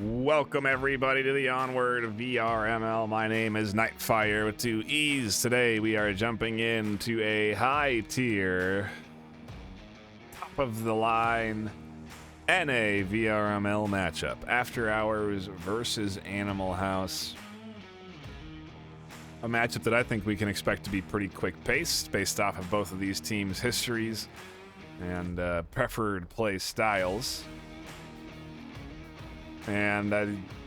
Welcome everybody to the Onward VRML. My name is NightFiree with 2 E's. Today we are jumping into a high tier, top of the line NA VRML matchup. AfterHours versus Animal House. A matchup that I think we can expect to be pretty quick paced based off of both of these teams' histories and preferred play styles. And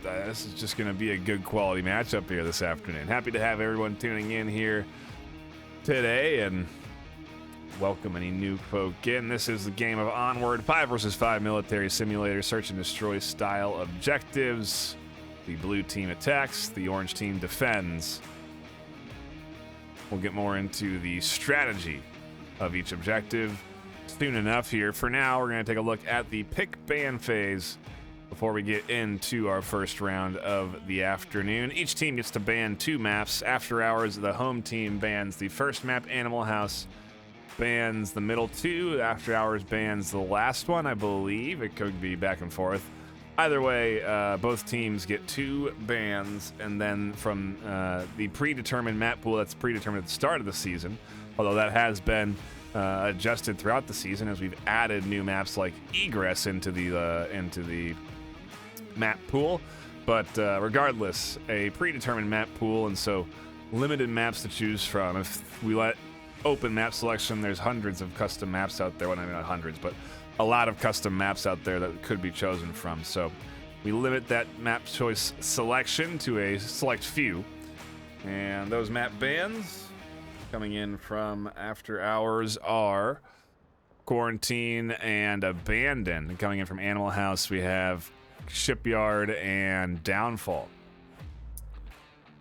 this is just going to be a good quality matchup here this afternoon. Happy to have everyone tuning in here today and welcome any new folk in. This is the game of Onward, 5 versus 5 military simulator, search and destroy style objectives. The blue team attacks, the orange team defends. We'll get more into the strategy of each objective soon enough here. For now, we're going to take a look at the pick ban phase before we get into our first round of the afternoon. Each team gets to ban 2 maps. AfterHours, the home team, bans the first map. Animal House bans the middle 2. AfterHours bans the last one, I believe. It could be back and forth. Either way, both teams get 2 bans, and then from the predetermined map pool that's predetermined at the start of the season, although that has been adjusted throughout the season as we've added new maps like Egress into the map pool, but regardless, a predetermined map pool, and so limited maps to choose from. If we let open map selection, there's hundreds of custom maps out there. Well, maybe not hundreds, but a lot of custom maps out there that could be chosen from. So we limit that map choice selection to a select few, and those map bans coming in from AfterHours are Quarantine and Abandoned. Coming in from Animal House, we have Shipyard and Downfall.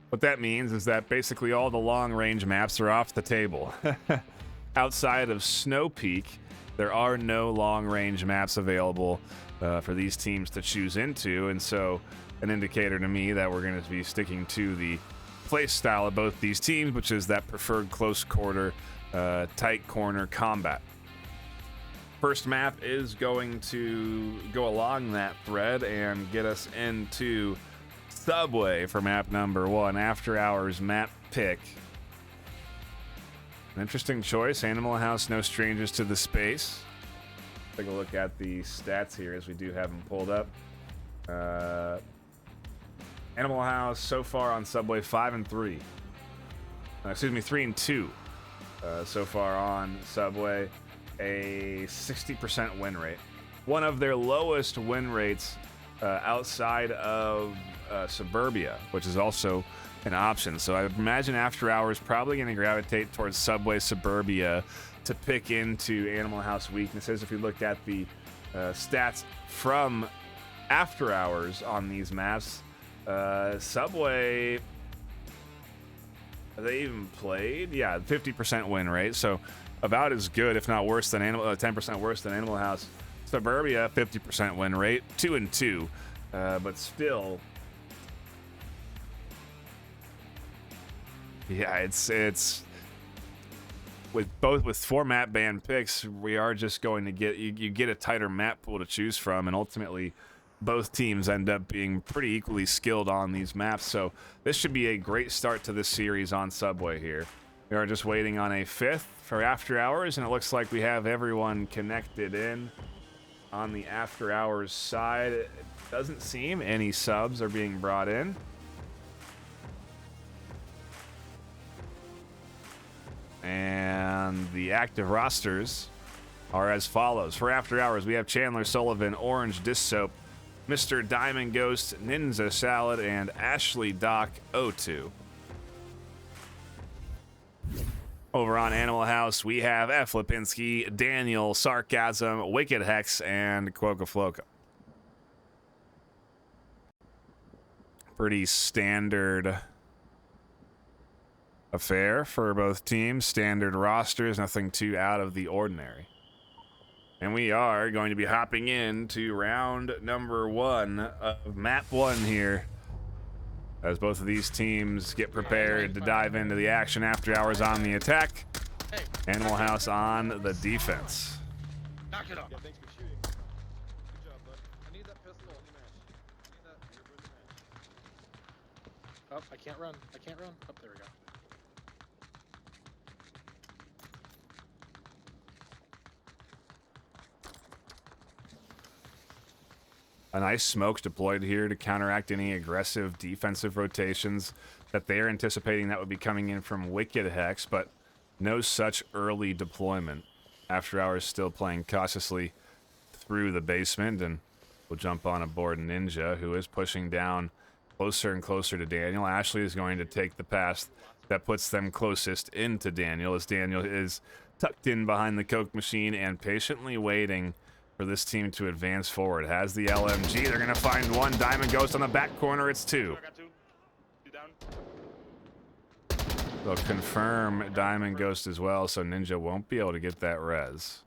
What that means is that basically all the long-range maps are off the table. Outside of Snow Peak, there are no long-range maps available for these teams to choose into, and so an indicator to me that we're going to be sticking to the play style of both these teams, which is that preferred close quarter, tight corner combat. First map is going to go along that thread and get us into Subway for map number 1. AfterHours map pick. An interesting choice. Animal House, no strangers to the space. Take a look at the stats here as we do have them pulled up. Animal House so far on Subway 5-3. 3-2 so far on Subway. A 60% win rate. One of their lowest win rates outside of Suburbia, which is also an option. So I imagine AfterHours probably going to gravitate towards Subway Suburbia to pick into Animal House weaknesses. If you look at the stats from AfterHours on these maps, Subway, they even played? Yeah, 50% win rate. So about as good, if not worse than 10% worse than Animal House. Suburbia, 50% win rate, 2-2, but still, yeah, it's with 4 map ban picks, we are just going to get you get a tighter map pool to choose from, and ultimately, both teams end up being pretty equally skilled on these maps. So this should be a great start to this series on Subway here. We are just waiting on a 5th for AfterHours, and it looks like we have everyone connected in on the AfterHours side. It doesn't seem any subs are being brought in. And the active rosters are as follows. For AfterHours, we have Chandler Sullivan, Orange Dish Soap, Mr. Diamond Ghost, Ninja Salad, and Ashley Doc O2. Over on Animal House, we have F. Lipinski, Daniel, Sarcasm, Wicked Hex, and Quoka Floka. Pretty standard affair for both teams. Standard rosters, nothing too out of the ordinary. And we are going to be hopping into round number 1 of map 1 here, as both of these teams get prepared to dive into the action. AfterHours on the attack, Animal House on the defense. Knock it off. Yeah, thanks for shooting. Good job, bud. I need that pistol. Oh, I can't run. I can't run. Oh, there we go. A nice smoke deployed here to counteract any aggressive defensive rotations that they're anticipating that would be coming in from Wicked Hex, but no such early deployment. AfterHours still playing cautiously through the basement, and we'll jump on aboard Ninja, who is pushing down closer and closer to Daniel. Ashley is going to take the pass that puts them closest into Daniel, as Daniel is tucked in behind the Coke machine and patiently waiting for this team to advance forward. Has the LMG. They're going to find one. Diamond Ghost on the back corner. It's two. I got two. Two down. They'll confirm Diamond Ghost as well, so Ninja won't be able to get that res.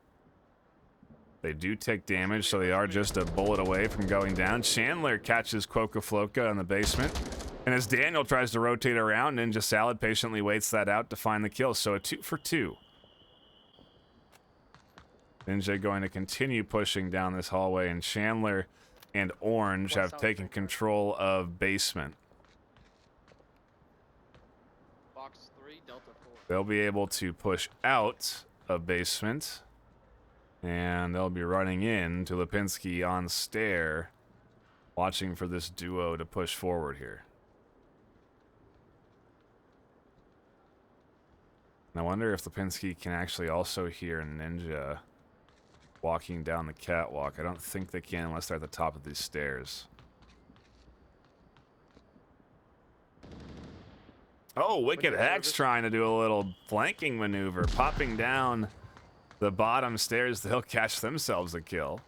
They do take damage, so they are just a bullet away from going down. Chandler catches Quoka Floka in the basement. And as Daniel tries to rotate around, Ninja Salad patiently waits that out to find the kill. So a 2 for 2. Ninja going to continue pushing down this hallway, and Chandler and Orange have taken control of basement. Box 3, Delta 4. They'll be able to push out of basement, and they'll be running in to Lipinski on stair, watching for this duo to push forward here. And I wonder if Lipinski can actually also hear Ninja walking down the catwalk. I don't think they can unless they're at the top of these stairs. Oh, Wicked Hex trying to do a little flanking maneuver, popping down the bottom stairs. They'll catch themselves a kill.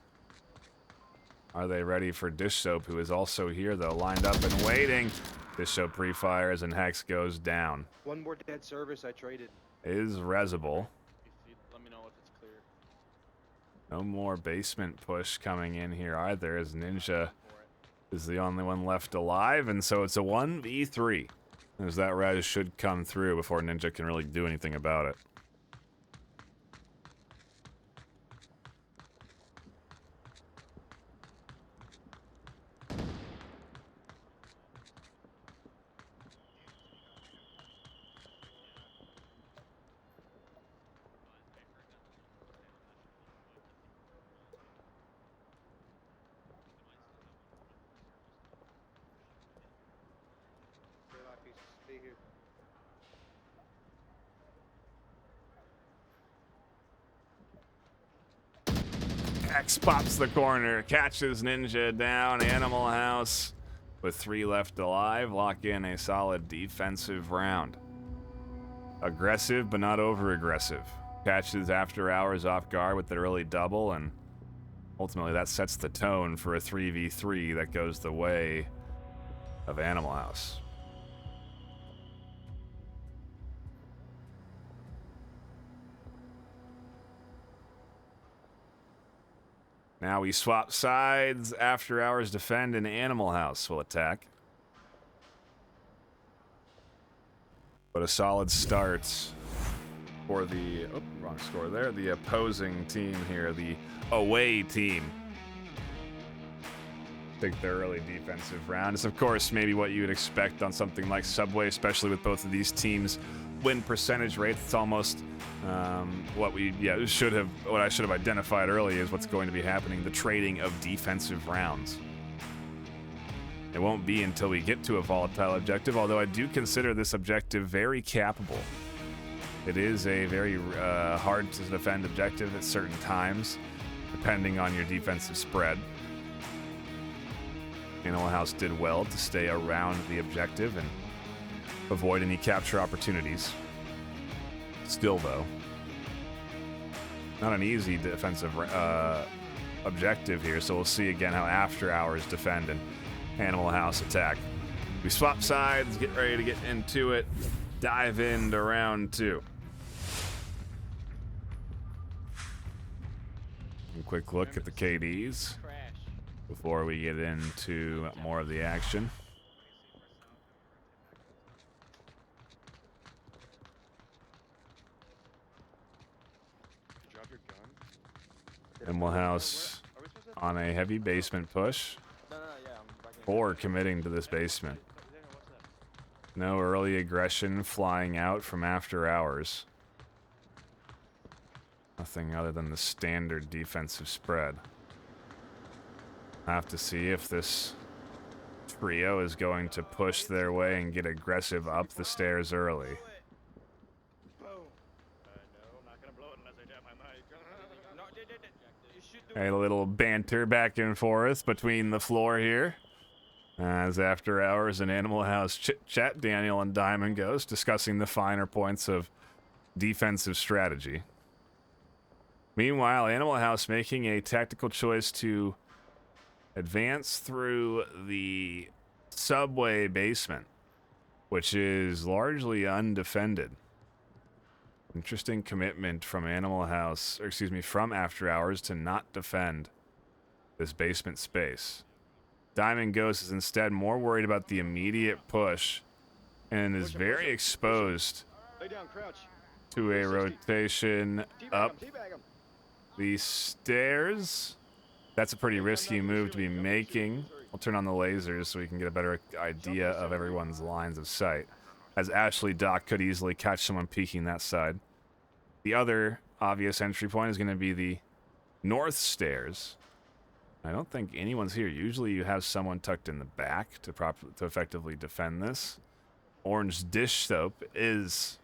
Are they ready for Dish Soap, who is also here, though, lined up and waiting? Dish Soap pre-fires and Hex goes down. One more dead service I traded. Is Resable. Let me know if it's clear. No more basement push coming in here either, as Ninja is the only one left alive, and so it's a 1v3. As that res should come through before Ninja can really do anything about it. Stay here. X pops the corner, catches Ninja down. Animal House with 3 left alive. Lock in a solid defensive round. Aggressive, but not over-aggressive. Catches AfterHours off guard with the early double, and ultimately that sets the tone for a 3v3 that goes the way of Animal House. Now we swap sides. AfterHours defend, and Animal House will attack. But a solid start for the, oh, wrong score there, the opposing team here, the away team. Take their early defensive round. It's, of course, maybe what you would expect on something like Subway, especially with both of these teams' win percentage rates. It's almost what I should have identified early is what's going to be happening, the trading of defensive rounds. It won't be until we get to a volatile objective, although I do consider this objective very capable. It is a very hard to defend objective at certain times, depending on your defensive spread. Animal House did well to stay around the objective and avoid any capture opportunities. Still, though, not an easy defensive objective here, so we'll see again how AfterHours defend and Animal House attack. We swap sides, get ready to get into it, dive into round 2. A quick look at the KDs before we get into more of the action. Animal House on a heavy basement push. Or committing to this basement. No early aggression flying out from after hours. Nothing other than the standard defensive spread. I have to see if this trio is going to push their way and get aggressive up the stairs early. A little banter back and forth between the floor here. As after hours and Animal House chit-chat, Daniel and Diamond Ghost discussing the finer points of defensive strategy. Meanwhile, Animal House making a tactical choice to advance through the subway basement, which is largely undefended. Interesting commitment from Animal House, or excuse me, from After Hours to not defend this basement space. Diamond Ghost is instead more worried about the immediate push and is very exposed to a rotation up the stairs. That's a pretty risky move to be making. I'll turn on the lasers so we can get a better idea of everyone's lines of sight, as Ashley Doc could easily catch someone peeking that side. The other obvious entry point is going to be the north stairs. I don't think anyone's here. Usually you have someone tucked in the back to effectively defend this. Orange dish soap is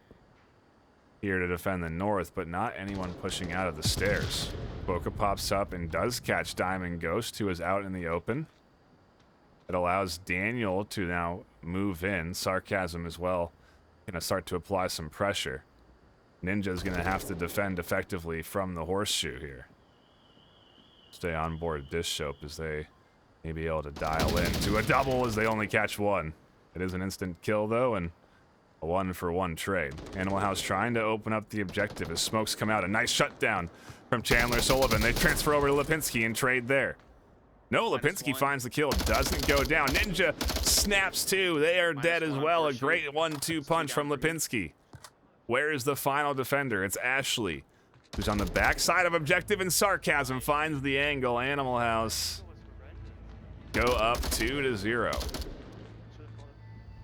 here to defend the north, but not anyone pushing out of the stairs. Boca pops up and does catch Diamond Ghost, who is out in the open. It allows Daniel to now move in. Sarcasm as well. Gonna start to apply some pressure. Ninja's gonna have to defend effectively from the horseshoe here. Stay on board dish soap as they may be able to dial into a double as they only catch one. It is an instant kill though, and a 1-for-1 trade. Animal House trying to open up the objective as smokes come out. A nice shutdown from Chandler Sullivan. They transfer over to Lipinski and trade there. No, Lipinski finds the kill. Doesn't go down. Ninja snaps two. They are dead as well. A great 1-2 punch from Lipinski. Where is the final defender? It's Ashley, who's on the backside of objective, and Sarcasm finds the angle. Animal House go up 2-0.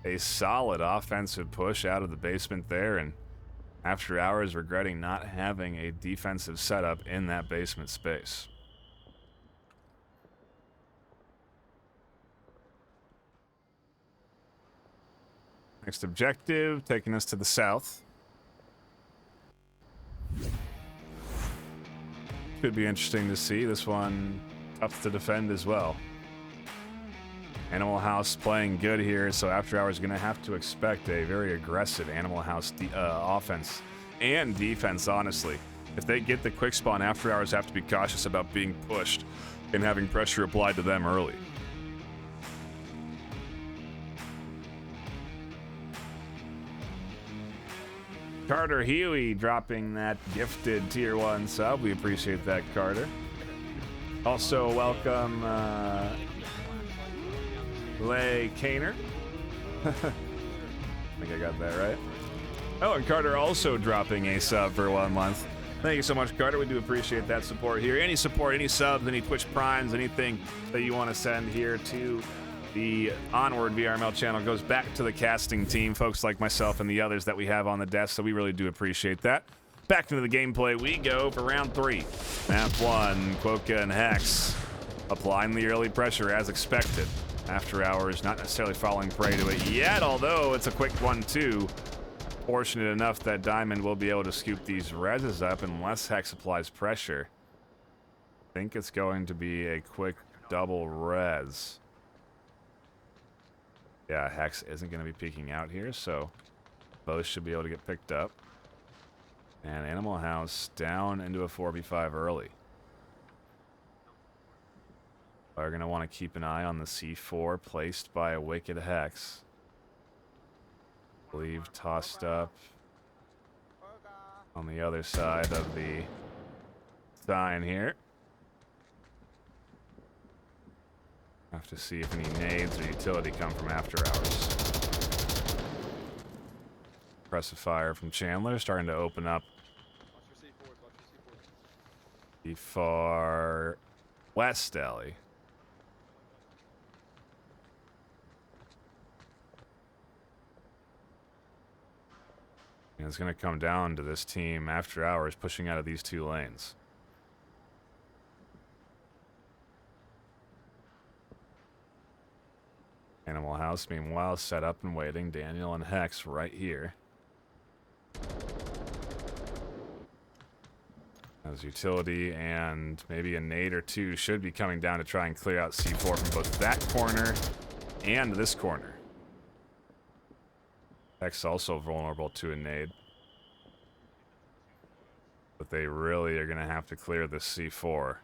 A solid offensive push out of the basement there, and After Hours regretting not having a defensive setup in that basement space. Next objective, taking us to the south. Could be interesting to see. This one tough to defend as well. Animal House playing good here, so After Hours is going to have to expect a very aggressive Animal House offense and defense, honestly. If they get the quick spawn, After Hours have to be cautious about being pushed and having pressure applied to them early. Carter Huey dropping that gifted tier 1 sub. We appreciate that, Carter. Also, welcome Lay Kaner. I think I got that right. Oh, and Carter also dropping a sub for 1 month. Thank you so much, Carter. We do appreciate that support here. Any support, any subs, any Twitch primes, anything that you want to send here to the Onward VRML channel goes back to the casting team, folks like myself and the others that we have on the desk, so we really do appreciate that. Back into the gameplay we go for round 3. Map 1, Quokka and Hex applying the early pressure as expected. After Hours not necessarily falling prey to it yet, although it's a quick 1-2. Fortunate enough that Diamond will be able to scoop these reses up unless Hex applies pressure. I think it's going to be a quick double res. Yeah, Hex isn't going to be peeking out here, so both should be able to get picked up. And Animal House down into a 4v5 early. Are going to want to keep an eye on the C4 placed by a Wicked Hex. I believe tossed up on the other side of the sign here. Have to see if any nades or utility come from After Hours. Impressive fire from Chandler, starting to open up the far west alley. And it's going to come down to this team after hours pushing out of these two lanes. Animal House, meanwhile, set up and waiting. Daniel and Hex right here. As utility and maybe a nade or two should be coming down to try and clear out C4 from both that corner and this corner. Hex also vulnerable to a nade. But they really are going to have to clear this C4.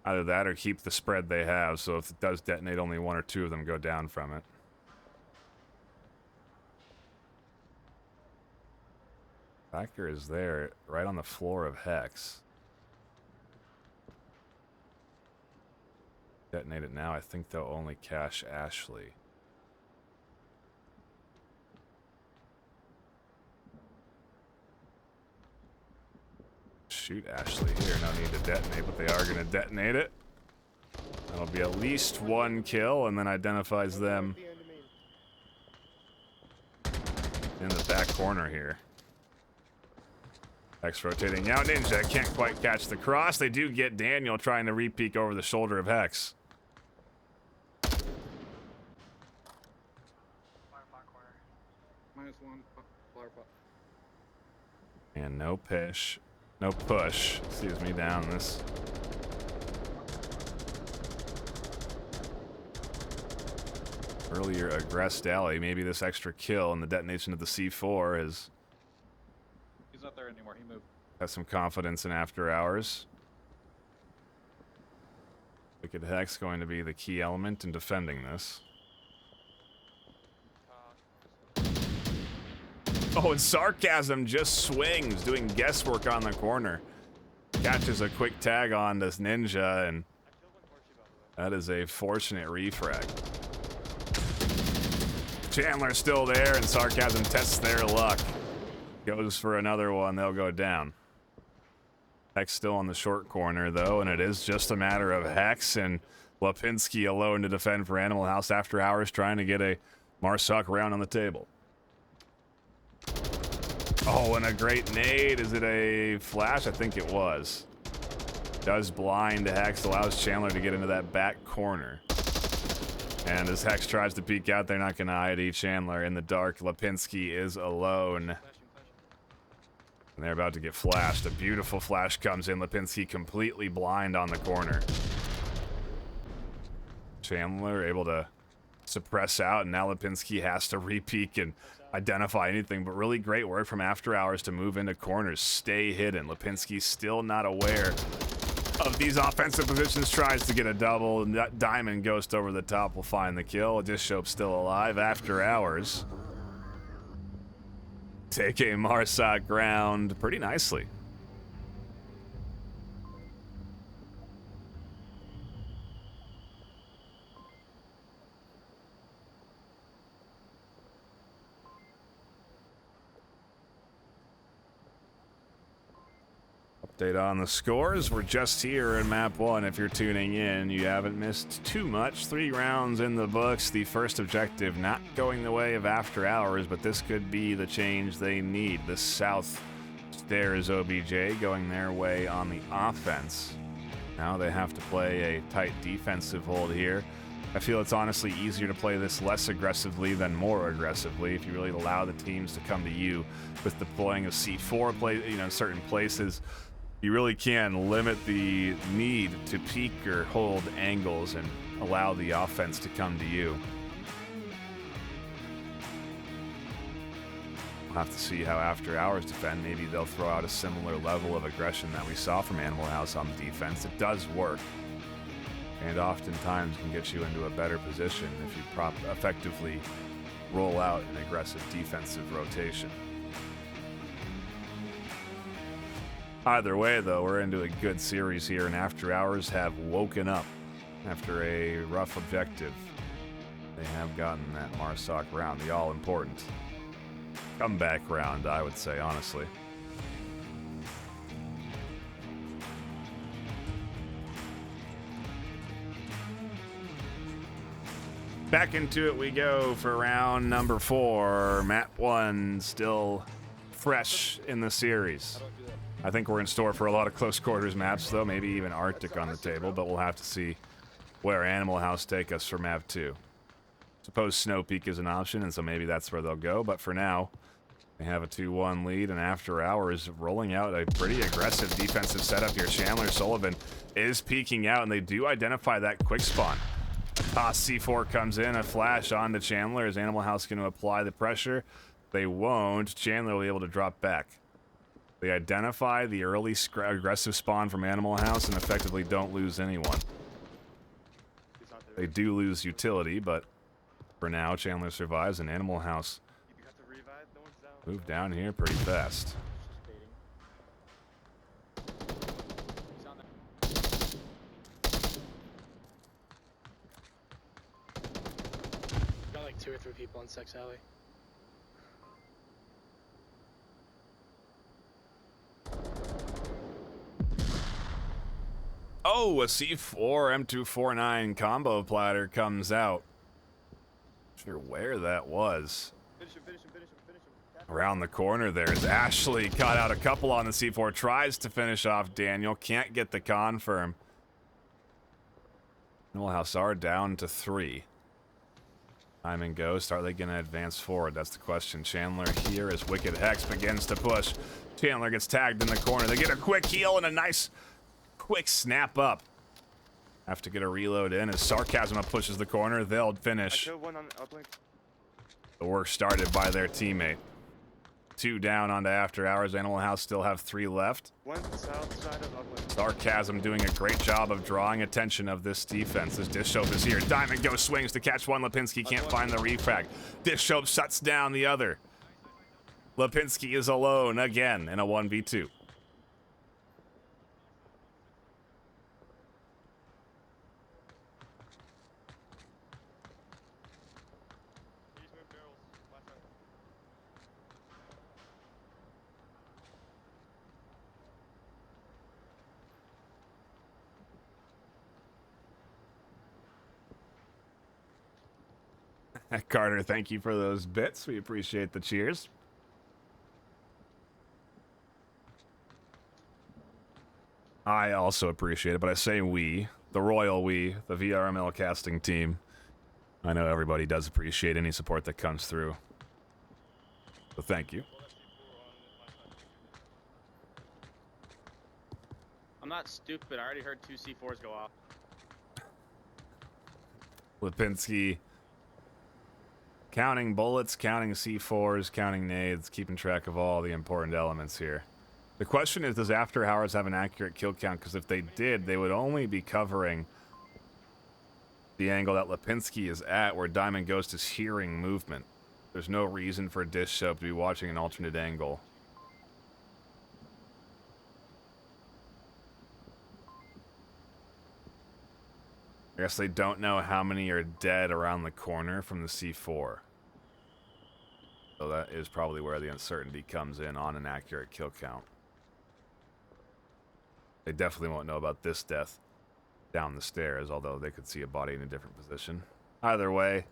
Either that or keep the spread they have, so if it does detonate, only one or two of them go down from it. Backer is there, right on the floor of Hex. Detonate it now. I think they'll only cache Ashley. Shoot Ashley here. No need to detonate, but they are going to detonate it. That'll be at least one kill, and then identifies them in the back corner here. Hex rotating out. Ninja can't quite catch the cross. They do get Daniel trying to re-peek over the shoulder of Hex. -1 flower pot. And no push. No push. Excuse me, down this. Earlier aggressed alley. Maybe this extra kill and the detonation of the C4 is. He's not there anymore. He moved. Has some confidence in after hours. Wicked Hex going to be the key element in defending this. Oh, and Sarcasm just swings, doing guesswork on the corner. Catches a quick tag on this Ninja, and that is a fortunate refrag. Chandler's still there, and Sarcasm tests their luck. Goes for another one, they'll go down. Hex still on the short corner, though, and it is just a matter of Hex and Lipinski alone to defend for Animal House after hours, trying to get a Marsoc round on the table. Oh, and a great nade. Is it a flash? I think it was. Does blind Hex, allows Chandler to get into that back corner. And as Hex tries to peek out, they're not going to ID Chandler in the dark. Lipinski is alone. And they're about to get flashed. A beautiful flash comes in. Lipinski completely blind on the corner. Chandler able to suppress out, and now Lipinski has to re-peek and identify anything, but really great work from After Hours to move into corners, stay hidden. Lipinski still not aware of these offensive positions, tries to get a double, and that Diamond Ghost over the top will find the kill. Dishope's still alive. After Hours take a Marsoc round pretty nicely. Update on the scores. We're just here in map 1. If you're tuning in, you haven't missed too much. 3 rounds in the books. The first objective not going the way of After Hours, but this could be the change they need. The south stairs OBJ going their way on the offense. Now they have to play a tight defensive hold here. I feel it's honestly easier to play this less aggressively than more aggressively if you really allow the teams to come to you with deploying a C4 certain places. You really can limit the need to peek or hold angles and allow the offense to come to you. We'll have to see how After Hours defend. Maybe they'll throw out a similar level of aggression that we saw from Animal House on the defense. It does work, and oftentimes can get you into a better position if you effectively roll out an aggressive defensive rotation. Either way, though, we're into a good series here, and After Hours have woken up after a rough objective. They have gotten that Marsoc round, the all-important comeback round, I would say, honestly. Back into it we go for round number 4. Map 1 still fresh in the series. I think we're in store for a lot of close quarters maps, though. Maybe even Arctic on the table, but we'll have to see where Animal House take us for map 2. Suppose Snow Peak is an option, and so maybe that's where they'll go. But for now, they have a 2-1 lead, and AfterHours rolling out a pretty aggressive defensive setup here. Chandler Sullivan is peeking out, and they do identify that quick spawn. Toss C4 comes in, a flash onto Chandler. Is Animal House going to apply the pressure? They won't. Chandler will be able to drop back. They identify the early aggressive spawn from Animal House and effectively don't lose anyone. They do lose utility, but for now, Chandler survives, and Animal House move down here pretty fast. Got like 2 or 3 people in Sex Alley. Oh, a C4 M249 combo platter comes out. Not sure where that was. Finish him. Around the corner there is Ashley. Caught out a couple on the C4. Tries to finish off Daniel. Can't get the confirm. Animal House are down to 3. Time and Ghost. Are they going to advance forward? That's the question. Chandler here as Wicked Hex begins to push. Chandler gets tagged in the corner. They get a quick heal and a nice quick snap up. Have to get a reload in as Sarcasm pushes the corner. They'll finish. The work started by their teammate. 2 down onto AfterHours. Animal House still have 3 left. One south side of Upland. Sarcasm doing a great job of drawing attention of this defense. This Dishope is here. Diamond Ghost swings to catch one. Lipinski can't find the refrag. Dishope shuts down the other. Lipinski is alone again in a 1v2. Carter, thank you for those bits. We appreciate the cheers. I also appreciate it, but I say we, the royal we, the VRML casting team. I know everybody does appreciate any support that comes through. So thank you. I'm not stupid. I already heard 2 C4s go off. Lipinski counting bullets, counting C4s, counting nades, keeping track of all the important elements here. The question is, does AfterHours have an accurate kill count? Because if they did, they would only be covering the angle that Lipinski is at, where Diamond Ghost is hearing movement. There's no reason for Dishope to be watching an alternate angle. I guess they don't know how many are dead around the corner from the C4. So that is probably where the uncertainty comes in on an accurate kill count. They definitely won't know about this death down the stairs, although they could see a body in a different position. Either way,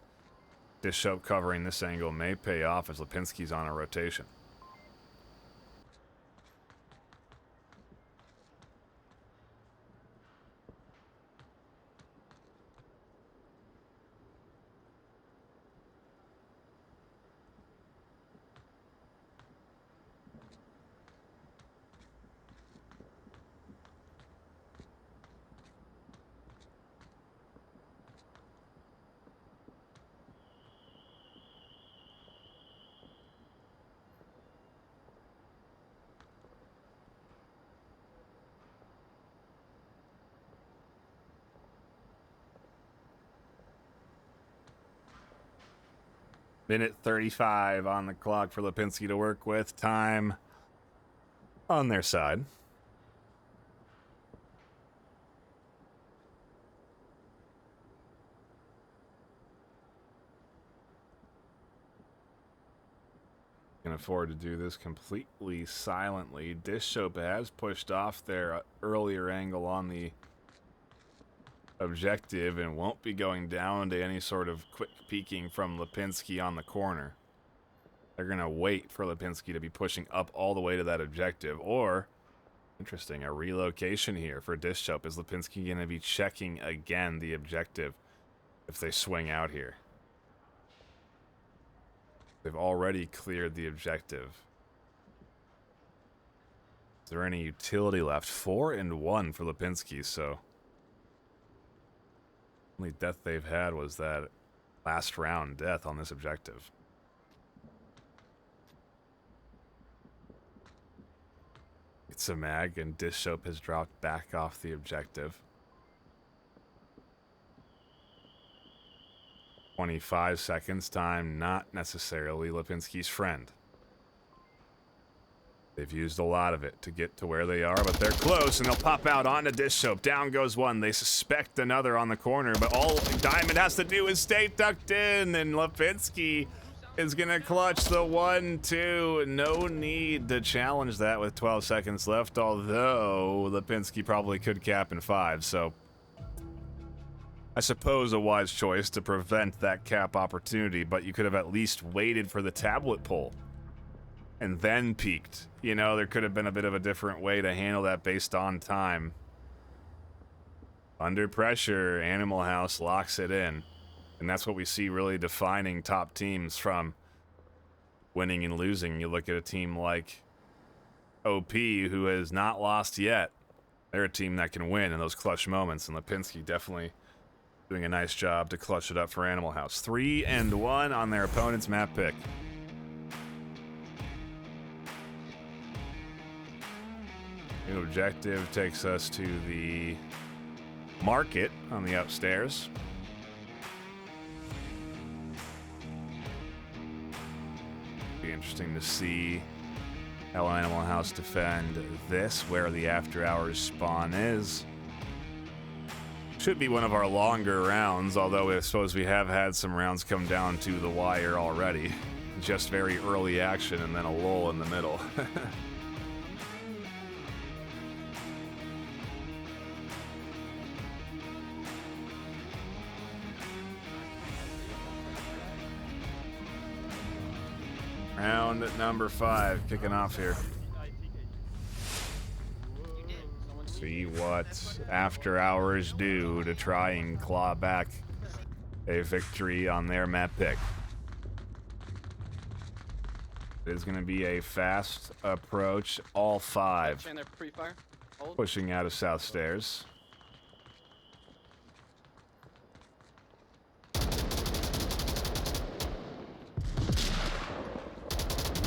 Dishope covering this angle may pay off as Lipinski's on a rotation. Minute 35 on the clock for Lipinski to work with. Time on their side. Can afford to do this completely silently. Dishope has pushed off their earlier angle on the objective and won't be going down to any sort of quick peeking from Lipinski on the corner. They're going to wait for Lipinski to be pushing up all the way to that objective. Or, interesting, a relocation here for Dishchope. Is Lipinski going to be checking again the objective if they swing out here? They've already cleared the objective. Is there any utility left? 4 and 1 for Lipinski, so only death they've had was that last round death on this objective. It's a mag, and Dishchope has dropped back off the objective. 25 seconds, time not necessarily Lipinski's friend. They've used a lot of it to get to where they are, but they're close, and they'll pop out onto Dishchope. Down goes one. They suspect another on the corner, but all Diamond has to do is stay tucked in, and Lipinski is going to clutch the 1-2. No need to challenge that with 12 seconds left, although Lipinski probably could cap in 5, so I suppose a wise choice to prevent that cap opportunity, but you could have at least waited for the tablet pull and then peaked. You know, there could have been a bit of a different way to handle that based on time. Under pressure, Animal House locks it in. And that's what we see really defining top teams from winning and losing. You look at a team like OP, who has not lost yet. They're a team that can win in those clutch moments, and Lipinski definitely doing a nice job to clutch it up for Animal House. 3 and 1 on their opponent's map pick. New objective takes us to the market on the upstairs. Be interesting to see how Animal House defend this, where the after hours spawn is. Should be one of our longer rounds, although I suppose we have had some rounds come down to the wire already. Just very early action and then a lull in the middle. Round number 5 kicking off here. See what After Hours do to try and claw back a victory on their map pick. It is going to be a fast approach. All 5 pushing out of South Stairs.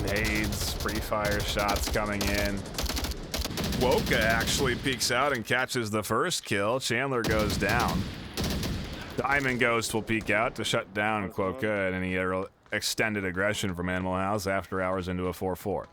Nades, pre-fire shots coming in. Woka actually peeks out and catches the first kill. Chandler goes down. Diamond Ghost will peek out to shut down Quokka and any extended aggression from Animal House. After Hours into a 4-4.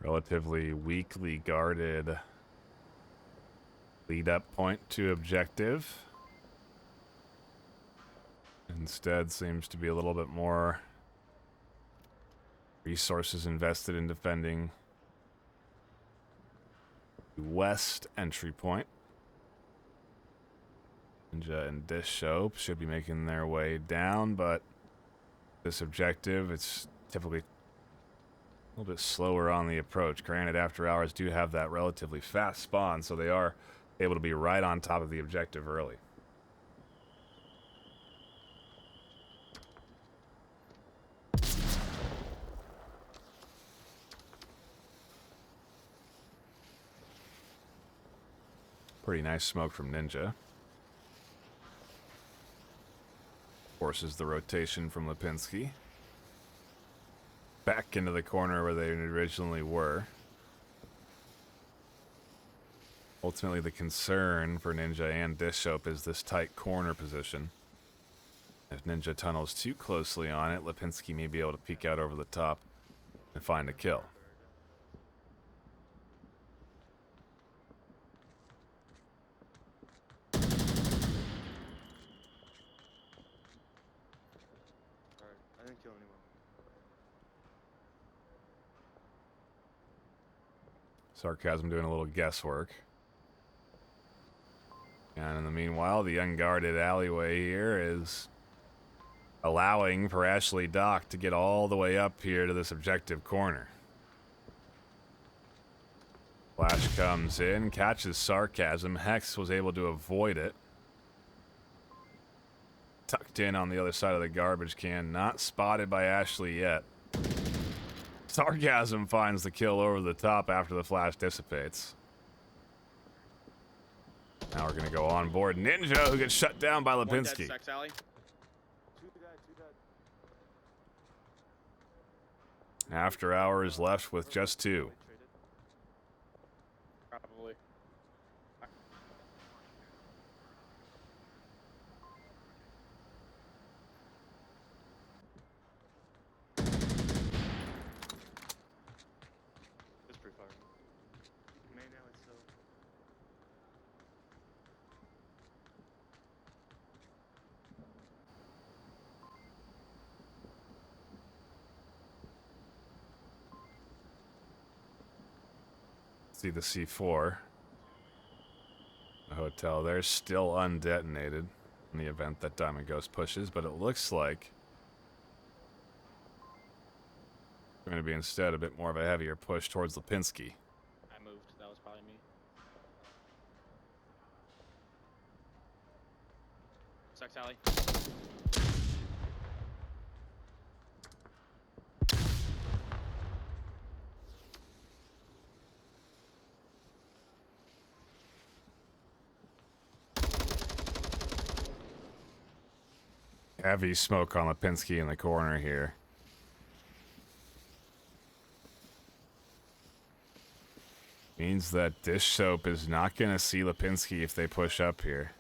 Relatively weakly guarded lead up point to objective. Instead seems to be a little bit more resources invested in defending the west entry point. Ninja and Dishchope should be making their way down, but this objective, it's typically a little bit slower on the approach. Granted, After Hours do have that relatively fast spawn, so they are able to be right on top of the objective early. Pretty nice smoke from Ninja. Forces the rotation from Lipinski back into the corner where they originally were. Ultimately, the concern for Ninja and Dishchope is this tight corner position. If Ninja tunnels too closely on it, Lipinski may be able to peek out over the top and find a kill. Alright, I didn't kill anyone. Sarcasm doing a little guesswork. And in the meanwhile, the unguarded alleyway here is allowing for Ashley Dock to get all the way up here to this objective corner. Flash comes in, catches Sarcasm. Hex was able to avoid it. Tucked in on the other side of the garbage can. Not spotted by Ashley yet. Sarcasm finds the kill over the top after the flash dissipates. Now we're going to go on board Ninja, who gets shut down by One dead Lipinski. sex alley. Two dead. After Hours left with just 2. Probably. It's pretty far. Main alley still. See the C4. The hotel there's still undetonated in the event that Diamond Ghost pushes, but it looks like it's going to be instead a bit more of a heavier push towards Lipinski. I moved. That was probably me. Sex alley. Heavy smoke on Lipinski in the corner here. Means that Dish Soap is not going to see Lipinski if they push up here.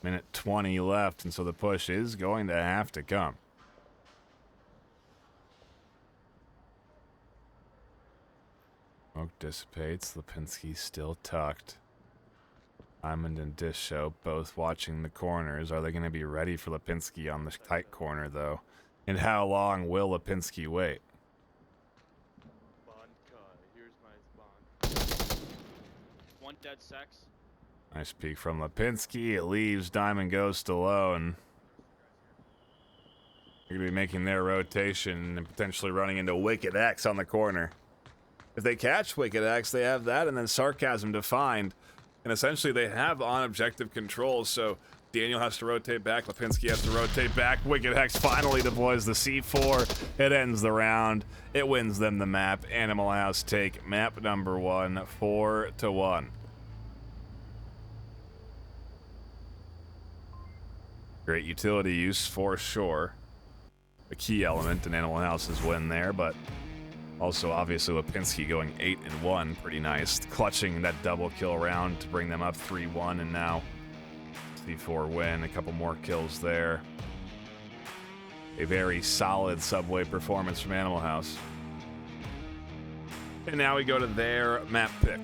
Minute 20 left, and so the push is going to have to come. Smoke dissipates. Lipinski still tucked. Diamond and Dish Soap both watching the corners. Are they going to be ready for Lipinski on the tight corner, though? And how long will Lipinski wait? Bond car. Here's my bond. One dead sex. Nice peek from Lipinski. It leaves Diamond Ghost alone. They're going to be making their rotation and potentially running into Wicked X on the corner. If they catch Wicked X, they have that, and then Sarcasm defined. And essentially, they have on-objective control, so Daniel has to rotate back, Lipinski has to rotate back. Wicked X finally deploys the C4. It ends the round. It wins them the map. Animal House take map number 1, 4-1. Great utility use for sure. A key element in Animal House's win there, but also obviously Lipinski going 8-1, pretty nice. Clutching that double kill round to bring them up 3-1, and now C4 win, a couple more kills there. A very solid subway performance from Animal House. And now we go to their map pick.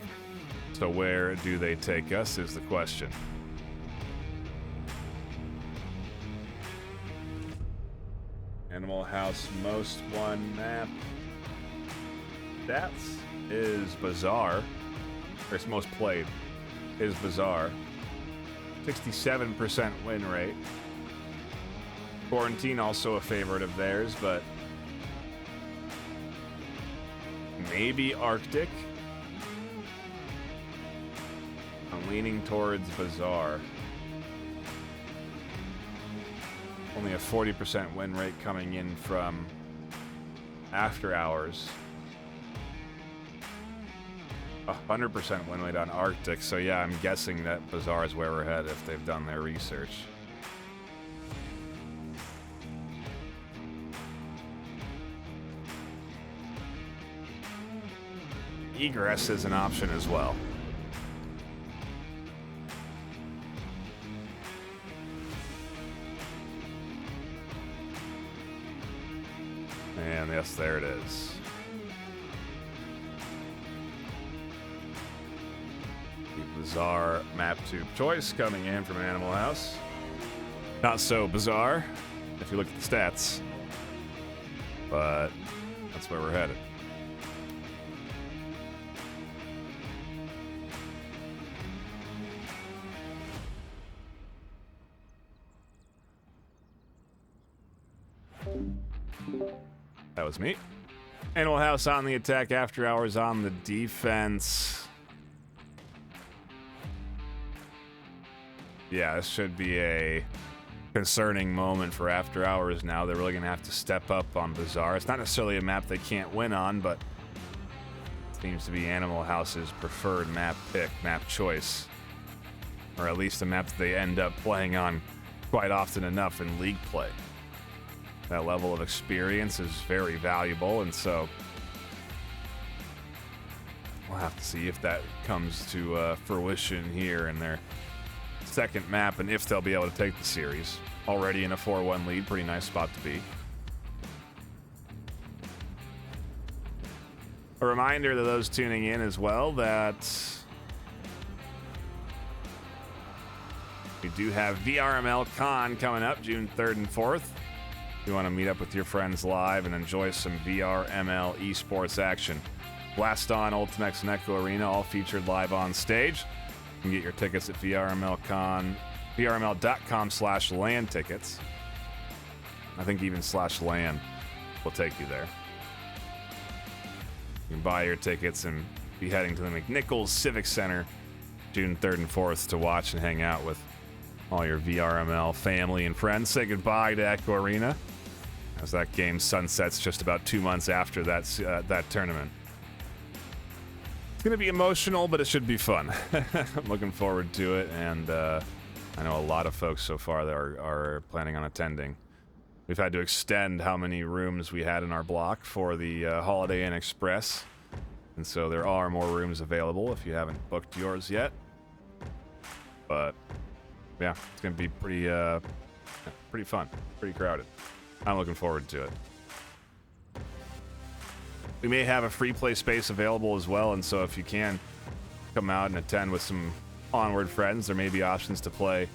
So where do they take us is the question. Animal House most won map. Stats is Bazaar. Or its most played is Bazaar. 67% win rate. Quarantine also a favorite of theirs, but maybe Arctic. I'm leaning towards Bazaar. Only a 40% win rate coming in from After Hours. 100% win rate on Arctic, so yeah, I'm guessing that Bazaar is where we're headed if they've done their research. Egress is an option as well. Yes, there it is. The bizarre map tube choice coming in from Animal House. Not so bizarre if you look at the stats, but that's where we're headed. That was me. Animal House on the attack, After Hours on the defense. Yeah, this should be a concerning moment for After Hours now. They're really going to have to step up on Bazaar. It's not necessarily a map they can't win on, but it seems to be Animal House's preferred map pick, map choice. Or at least a map that they end up playing on quite often enough in league play. That level of experience is very valuable, and so we'll have to see if that comes to fruition here in their second map, and if they'll be able to take the series. Already in a 4-1 lead, pretty nice spot to be. A reminder to those tuning in as well that we do have VRML Con coming up June 3rd and 4th. If you want to meet up with your friends live and enjoy some VRML esports action. Blast On, Ultimex, and Echo Arena all featured live on stage. You can get your tickets at VRML.com/LAN tickets. I think even /LAN will take you there. You can buy your tickets and be heading to the McNichols Civic Center June 3rd and 4th to watch and hang out with all your VRML family and friends. Say goodbye to Echo Arena, as that game sunsets just about 2 months after that tournament. It's going to be emotional, but it should be fun. I'm looking forward to it, and I know a lot of folks so far that are planning on attending. We've had to extend how many rooms we had in our block for the Holiday Inn Express, and so there are more rooms available if you haven't booked yours yet. But yeah, it's going to be pretty fun, pretty crowded. I'm looking forward to it. We may have a free play space available as well, and so if you can come out and attend with some Onward friends, there may be options to play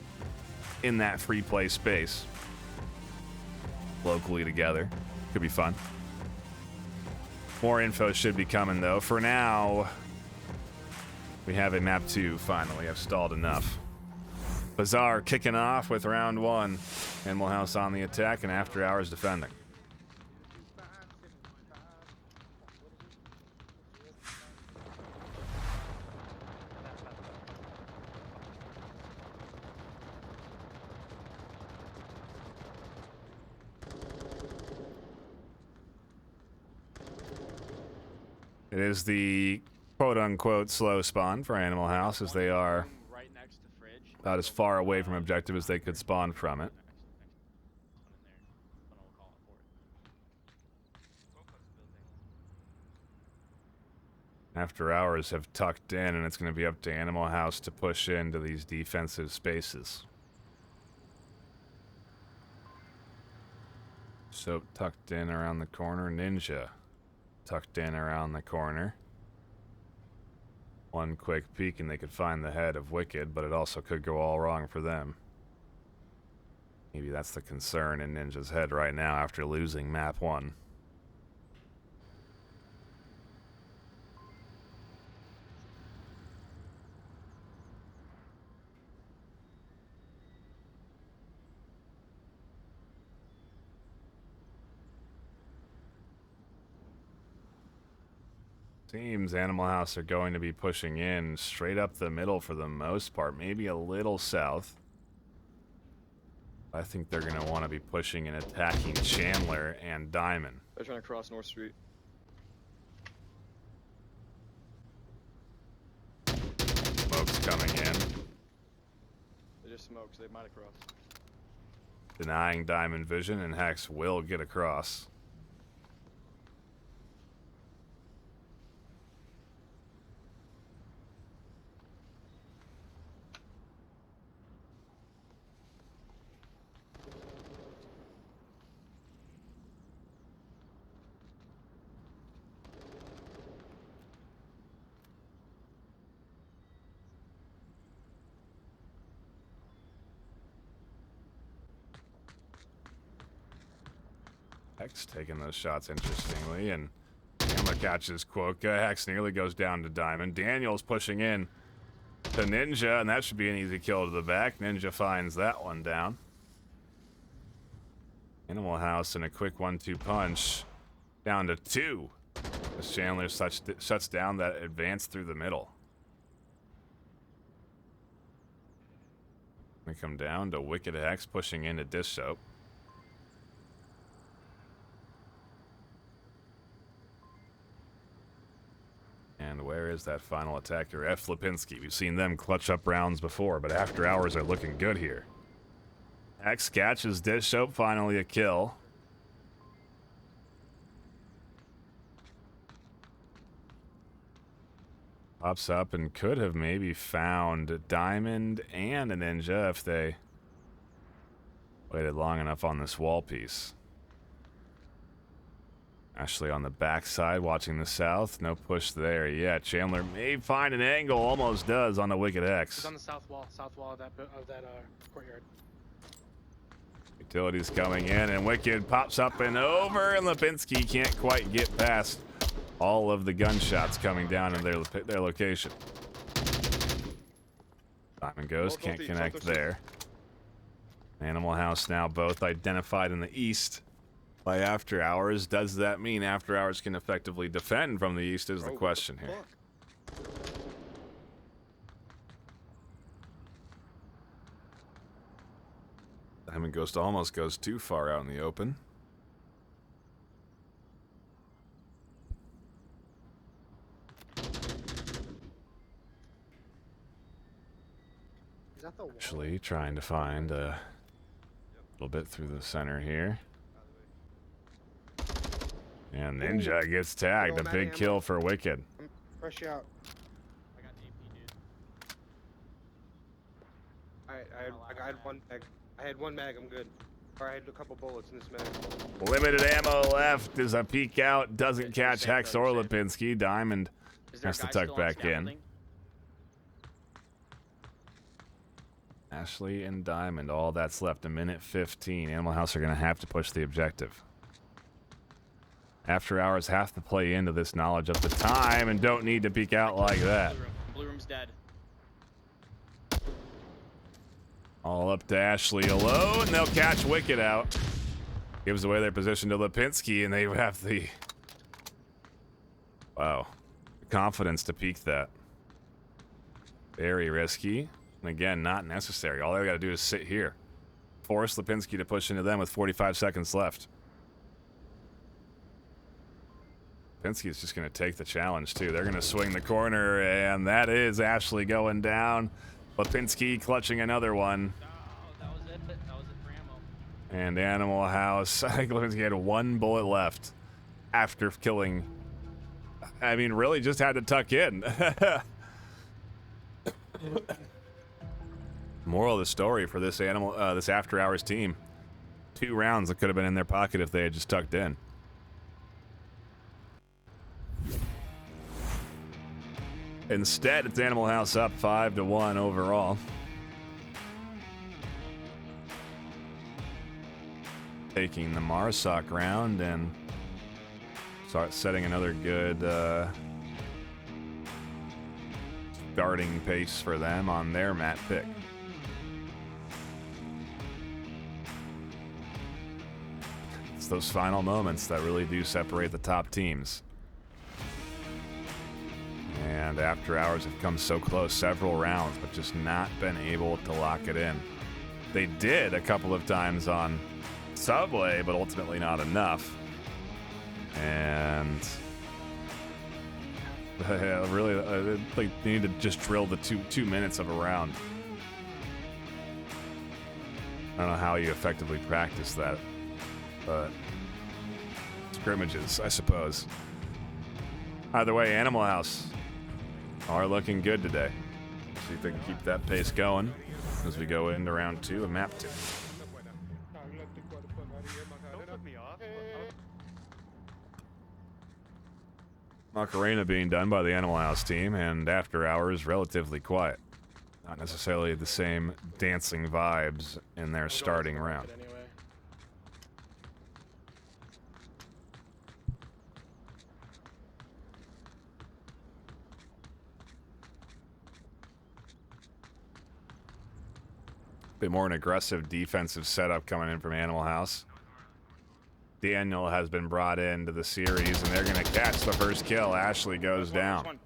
in that free play space locally together. Could be fun. More info should be coming, though. For now, we have a map 2 finally. I've stalled enough. Bazaar kicking off with round 1. Animal House on the attack and After Hours defending. It is the quote-unquote slow spawn for Animal House, as they are Right next to fridge. about as far away from objective as they could spawn from it. One in there. One will call it for it. After Hours have tucked in, and it's going to be up to Animal House to push into these defensive spaces. Soap tucked in around the corner. Ninja tucked in around the corner. One quick peek and they could find the head of Wicked, but it also could go all wrong for them. Maybe that's the concern in Ninja's head right now after losing map 1. Seems Animal House are going to be pushing in straight up the middle for the most part, maybe a little south. I think they're going to want to be pushing and attacking Chandler and Diamond. They're trying to cross North Street. Smoke's coming in, They just smoked, so they might have crossed. denying Diamond vision, and Hex will get across. Hex taking those shots interestingly, and Hammer catches Quokka. Hex nearly goes down to Diamond. Daniel's pushing in to Ninja, and that should be an easy kill to the back. Ninja finds that one down. Animal House and a quick 1-2 punch down to 2 as Chandler shuts down that advance through the middle. We come down to Wicked Hex pushing into Dish Soap. And where is that final attacker? F. Lipinski. We've seen them clutch up rounds before, but After Hours are looking good here. Hex catches Dish Soap, finally a kill. Pops up and could have maybe found Diamond and a Ninja if they waited long enough on this wall piece. Ashley on the backside watching the south. No push there yet. Chandler may find an angle. Almost does on the Wicked Hex. He's on the south wall of that courtyard. Utilities coming in, and Wicked pops up and over, and Lipinski can't quite get past all of the gunshots coming down in their location. Diamond goes, can't connect there. Animal House now both identified in the east by After Hours. Does that mean After Hours can effectively defend from the east is the question here. Diamond Ghost almost goes too far out in the open. Is that the wall? Actually trying to find a little bit through the center here. And Ninja gets tagged. A big kill for Wicked. Fresh out. I got AP, dude. I had one mag. I had one mag, I'm good. Or I had a couple bullets in this mag. Limited ammo left as a peek out. Doesn't catch Hex or Lipinski. Diamond Is there a has to guy tuck still on back in. scaffolding? Ashley and Diamond, all that's left. A minute 15. Animal House are going to have to push the objective. After Hours have to play into this knowledge of the time and don't need to peek out like that. Blue room's dead. All up to Ashley alone. They'll catch Wicked out. Gives away their position to Lipinski, and they have the... Wow. Confidence to peek that. Very risky. And again, not necessary. All they got to do is sit here. Force Lipinski to push into them with 45 seconds left. Lipinski is just going to take the challenge, too. They're going to swing the corner, and that is Ashley going down. Lipinski clutching another one. Oh, that was it. That was it for ammo. And Animal House. I think Lipinski had one bullet left after killing. I mean, really just had to tuck in. Moral of the story for this this After Hours team: 2 rounds that could have been in their pocket if they had just tucked in. Instead, it's Animal House up 5-1 overall. Taking the Marsoc round and start setting another good starting pace for them on their map pick. It's those final moments that really do separate the top teams. And After Hours have come so close several rounds, but just not been able to lock it in. They did a couple of times on Subway, but ultimately not enough. And really, like they need to just drill the two minutes of a round. I don't know how you effectively practice that, but scrimmages, I suppose. Either way, Animal House are looking good today. See if they can keep that pace going as we go into round 2 of map 2. Don't put me off. Macarena being done by the Animal House team, and After Hours relatively quiet. Not necessarily the same dancing vibes in their starting round. Anyway. Bit more an aggressive defensive setup coming in from Animal House. Daniel has been brought into the series, and they're going to catch the first kill. Ashley goes down.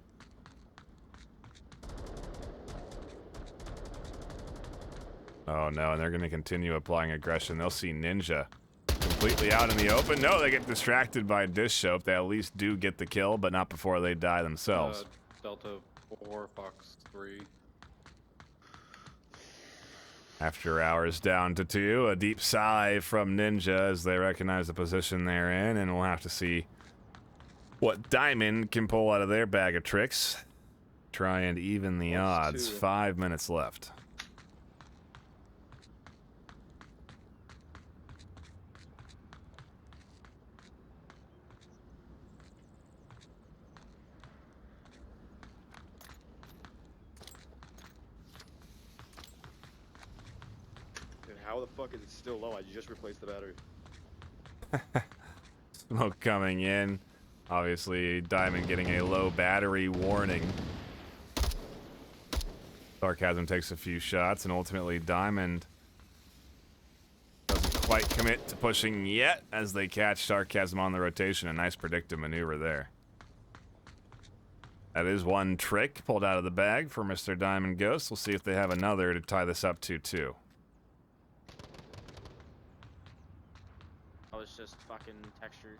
Oh, no, and they're going to continue applying aggression. They'll see Ninja completely out in the open. No, they get distracted by Dish Soap. They at least do get the kill, but not before they die themselves. Delta 4, Fox 3. After Hours down to 2, a deep sigh from Ninja as they recognize the position they're in, and we'll have to see what Diamond can pull out of their bag of tricks. Try and even the odds. 5 minutes left. How the fuck is it still low? I just replaced the battery. Smoke coming in. Obviously, Diamond getting a low battery warning. Sarcasm takes a few shots, and ultimately Diamond doesn't quite commit to pushing yet as they catch Sarcasm on the rotation. A nice predictive maneuver there. That is one trick pulled out of the bag for Mr. Diamond Ghost. We'll see if they have another to tie this up to 2. I was just fucking textured.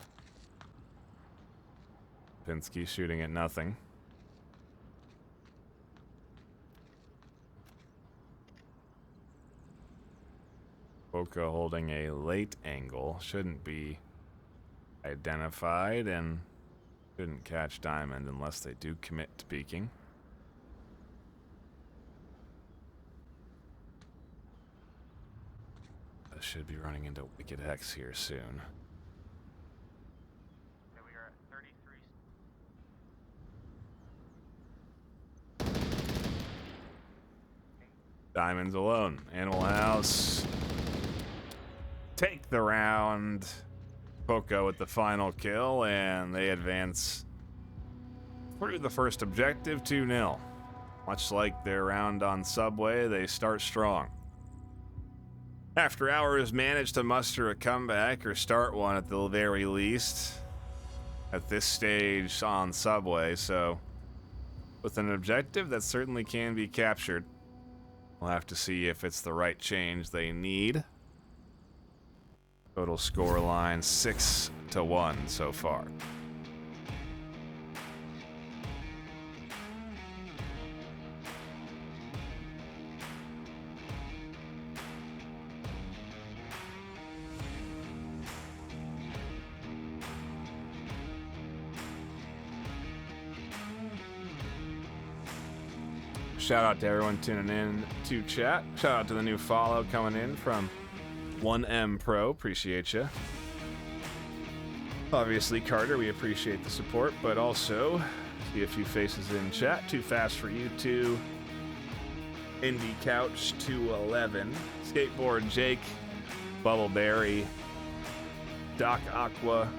Pinsky shooting at nothing. Boca holding a late angle. Shouldn't be identified and shouldn't catch Diamond unless they do commit to peeking. Should be running into Wicked Hex here soon. Yeah, we are at 33. Diamond's alone. Animal House take the round. Poco with the final kill, and they advance through the first objective 2-0. Much like their round on Subway, they start strong. After Hours managed to muster a comeback, or start one at the very least, at this stage on Subway, so with an objective that certainly can be captured. We'll have to see if it's the right change they need. Total score line 6-1 so far. Shout out to everyone tuning in to chat. Shout out to the new follow coming in from 1M Pro. Appreciate you. Obviously, Carter, we appreciate the support, but also see a few faces in chat. Too Fast for You 2, Indie Couch 211, Skateboard Jake, Bubbleberry, Doc Aqua,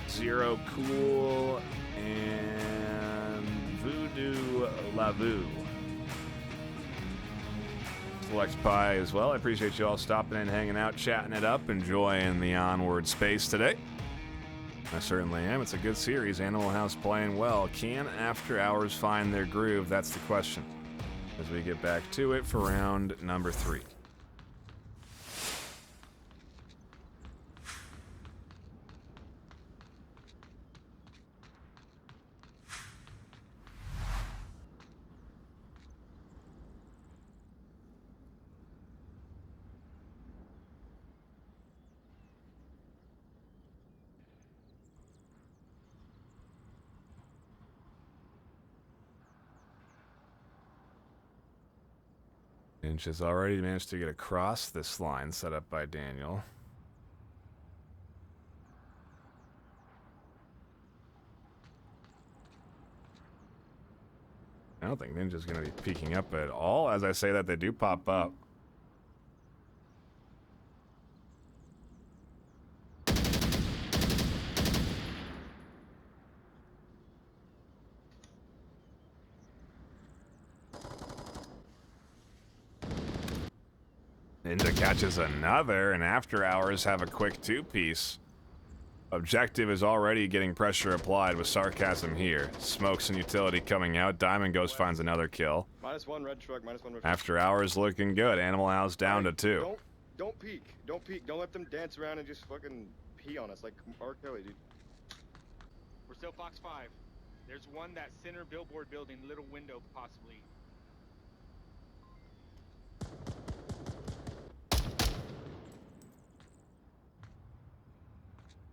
Zero Cool, and Voodoo Lavu. Select Pie as well. I appreciate you all stopping in, hanging out, chatting it up, enjoying the Onward space today. I certainly am. It's a good series. Animal House playing well. Can After Hours find their groove? That's the question as we get back to it for round number 3. Inch has already managed to get across this line set up by Daniel. I don't think Ninja's going to be peeking up at all. As I say that, they do pop up. Ninja catches another, and After Hours have a quick two-piece. Objective is already getting pressure applied with Sarcasm here. Smokes and utility coming out. Diamond Ghost finds another kill. -1 red truck, -1 red truck. After Hours looking good. Animal House down to 2. Don't peek. Don't peek. Don't let them dance around and just fucking pee on us like R. Kelly, dude. We're still Fox 5. There's one that center billboard building, little window possibly.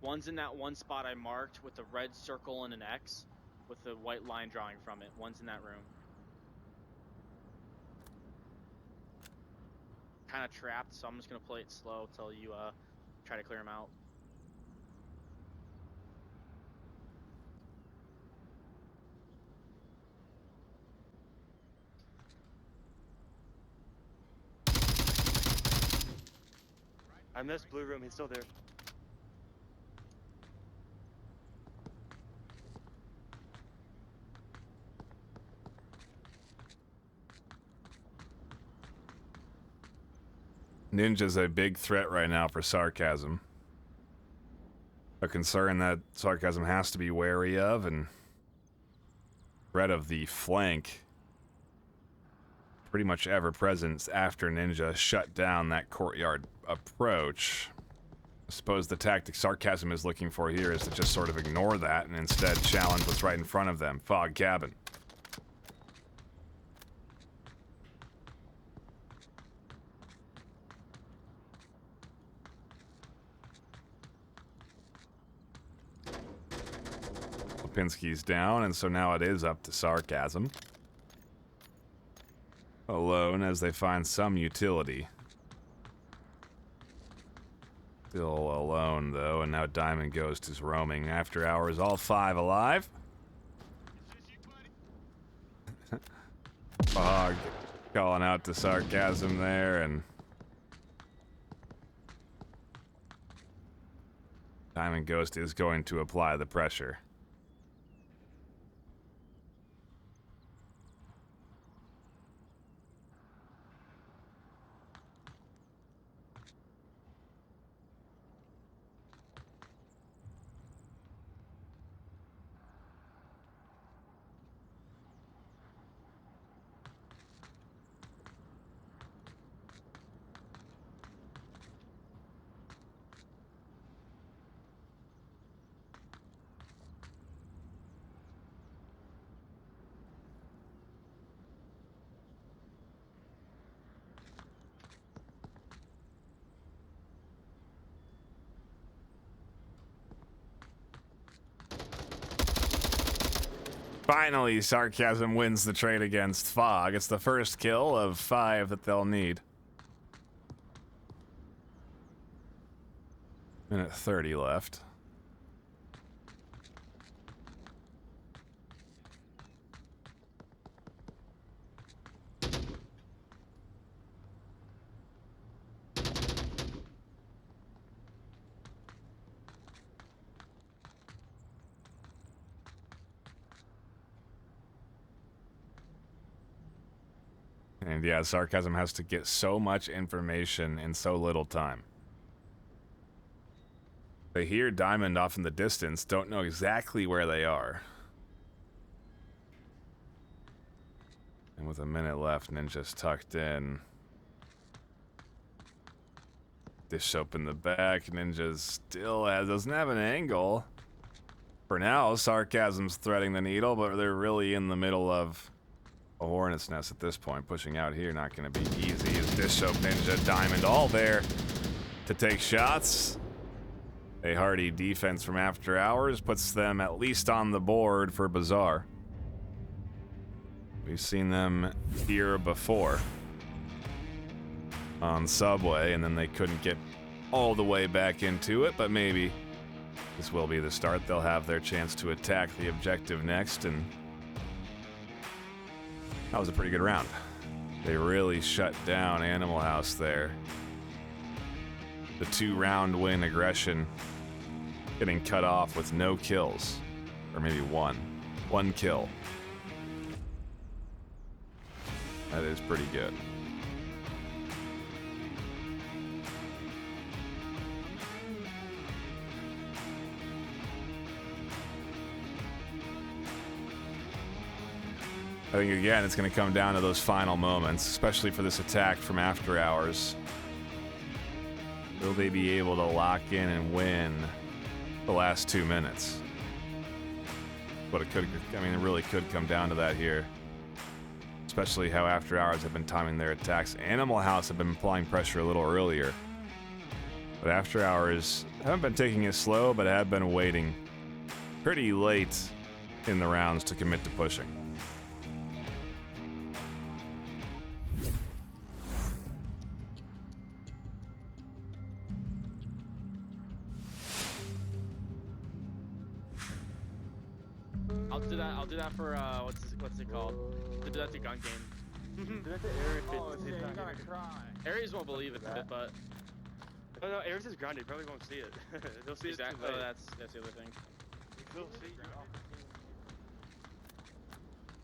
One's in that one spot I marked with a red circle and an X with a white line drawing from it. One's in that room. Kind of trapped, so I'm just gonna play it slow till you try to clear him out. I missed blue room. He's still there. Ninja's a big threat right now for Sarcasm. A concern that Sarcasm has to be wary of, and threat of the flank pretty much ever present after Ninja shut down that courtyard approach. I suppose the tactic Sarcasm is looking for here is to just sort of ignore that and instead challenge what's right in front of them. Fog cabin. Lipinski's down, and so now it is up to Sarcasm. Alone as they find some utility. Still alone, though, and now Diamond Ghost is roaming. After Hours, all 5 alive. Fog calling out to Sarcasm there, and Diamond Ghost is going to apply the pressure. Finally, Sarcasm wins the trade against Fog. It's the first kill of 5 that they'll need. Minute 30 left. And yeah, Sarcasm has to get so much information in so little time. They hear Diamond off in the distance, don't know exactly where they are. And with a minute left, Ninja's tucked in. Dish soap in the back. Ninja still doesn't have an angle. For now, Sarcasm's threading the needle, but they're really in the middle of a hornet's nest at this point. Pushing out here, not going to be easy. As Dish Soap, Ninja, Diamond, all there to take shots. A hardy defense from After Hours puts them at least on the board for Bazaar. We've seen them here before on Subway, and then they couldn't get all the way back into it, but maybe this will be the start. They'll have their chance to attack the objective next, and that was a pretty good round. They really shut down Animal House there. The 2-round win aggression getting cut off with no kills. Or maybe one. One kill. That is pretty good. I think, again, it's going to come down to those final moments, especially for this attack from After Hours. Will they be able to lock in and win the last 2 minutes? But it could, I mean, it really could come down to that here. Especially how After Hours have been timing their attacks. Animal House have been applying pressure a little earlier. But After Hours haven't been taking it slow, but have been waiting pretty late in the rounds to commit to pushing. I'll do that for what's it called? I'll do that to gun game. Do that to Aries. Oh, yeah, you're gonna cry. Aries won't believe it, but Oh no, Aries is grounded. He probably won't see it. He'll see exactly. it too Oh, late. that's the other thing. He'll see.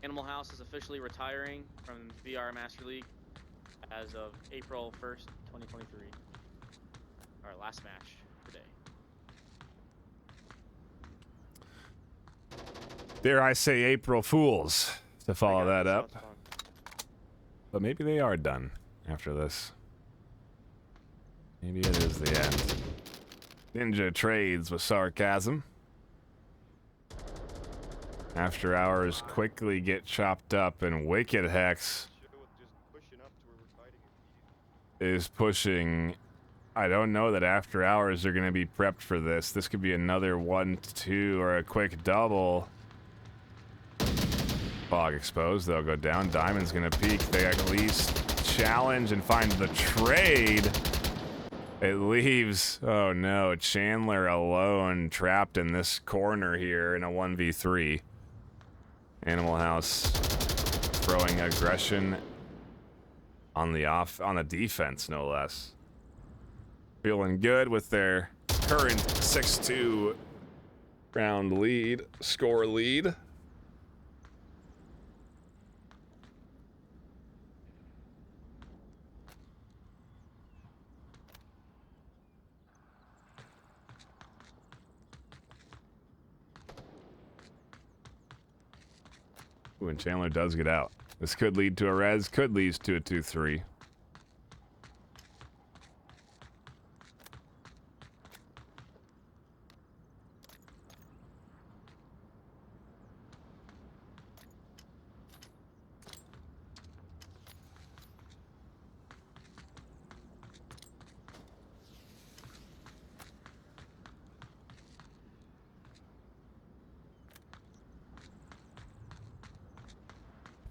Animal House is officially retiring from VR Master League as of April 1st, 2023. Our last match today. Dare I say April Fools to follow that up. But maybe they are done after this. Maybe it is the end. Ninja trades with sarcasm. After Hours quickly get chopped up, and Wicked Hex is pushing. I don't know that After Hours are going to be prepped for this. This could be another 1-2 or a quick double. Fog exposed, they'll go down. Diamond's gonna peek. They at least challenge and find the trade. It leaves, oh no, Chandler alone, trapped in this corner here in a 1v3. Animal House throwing aggression on the defense, no less. Feeling good with their current 6-2 round lead, score lead. Ooh, and Chandler does get out. This could lead to a res, could lead to a 2-3.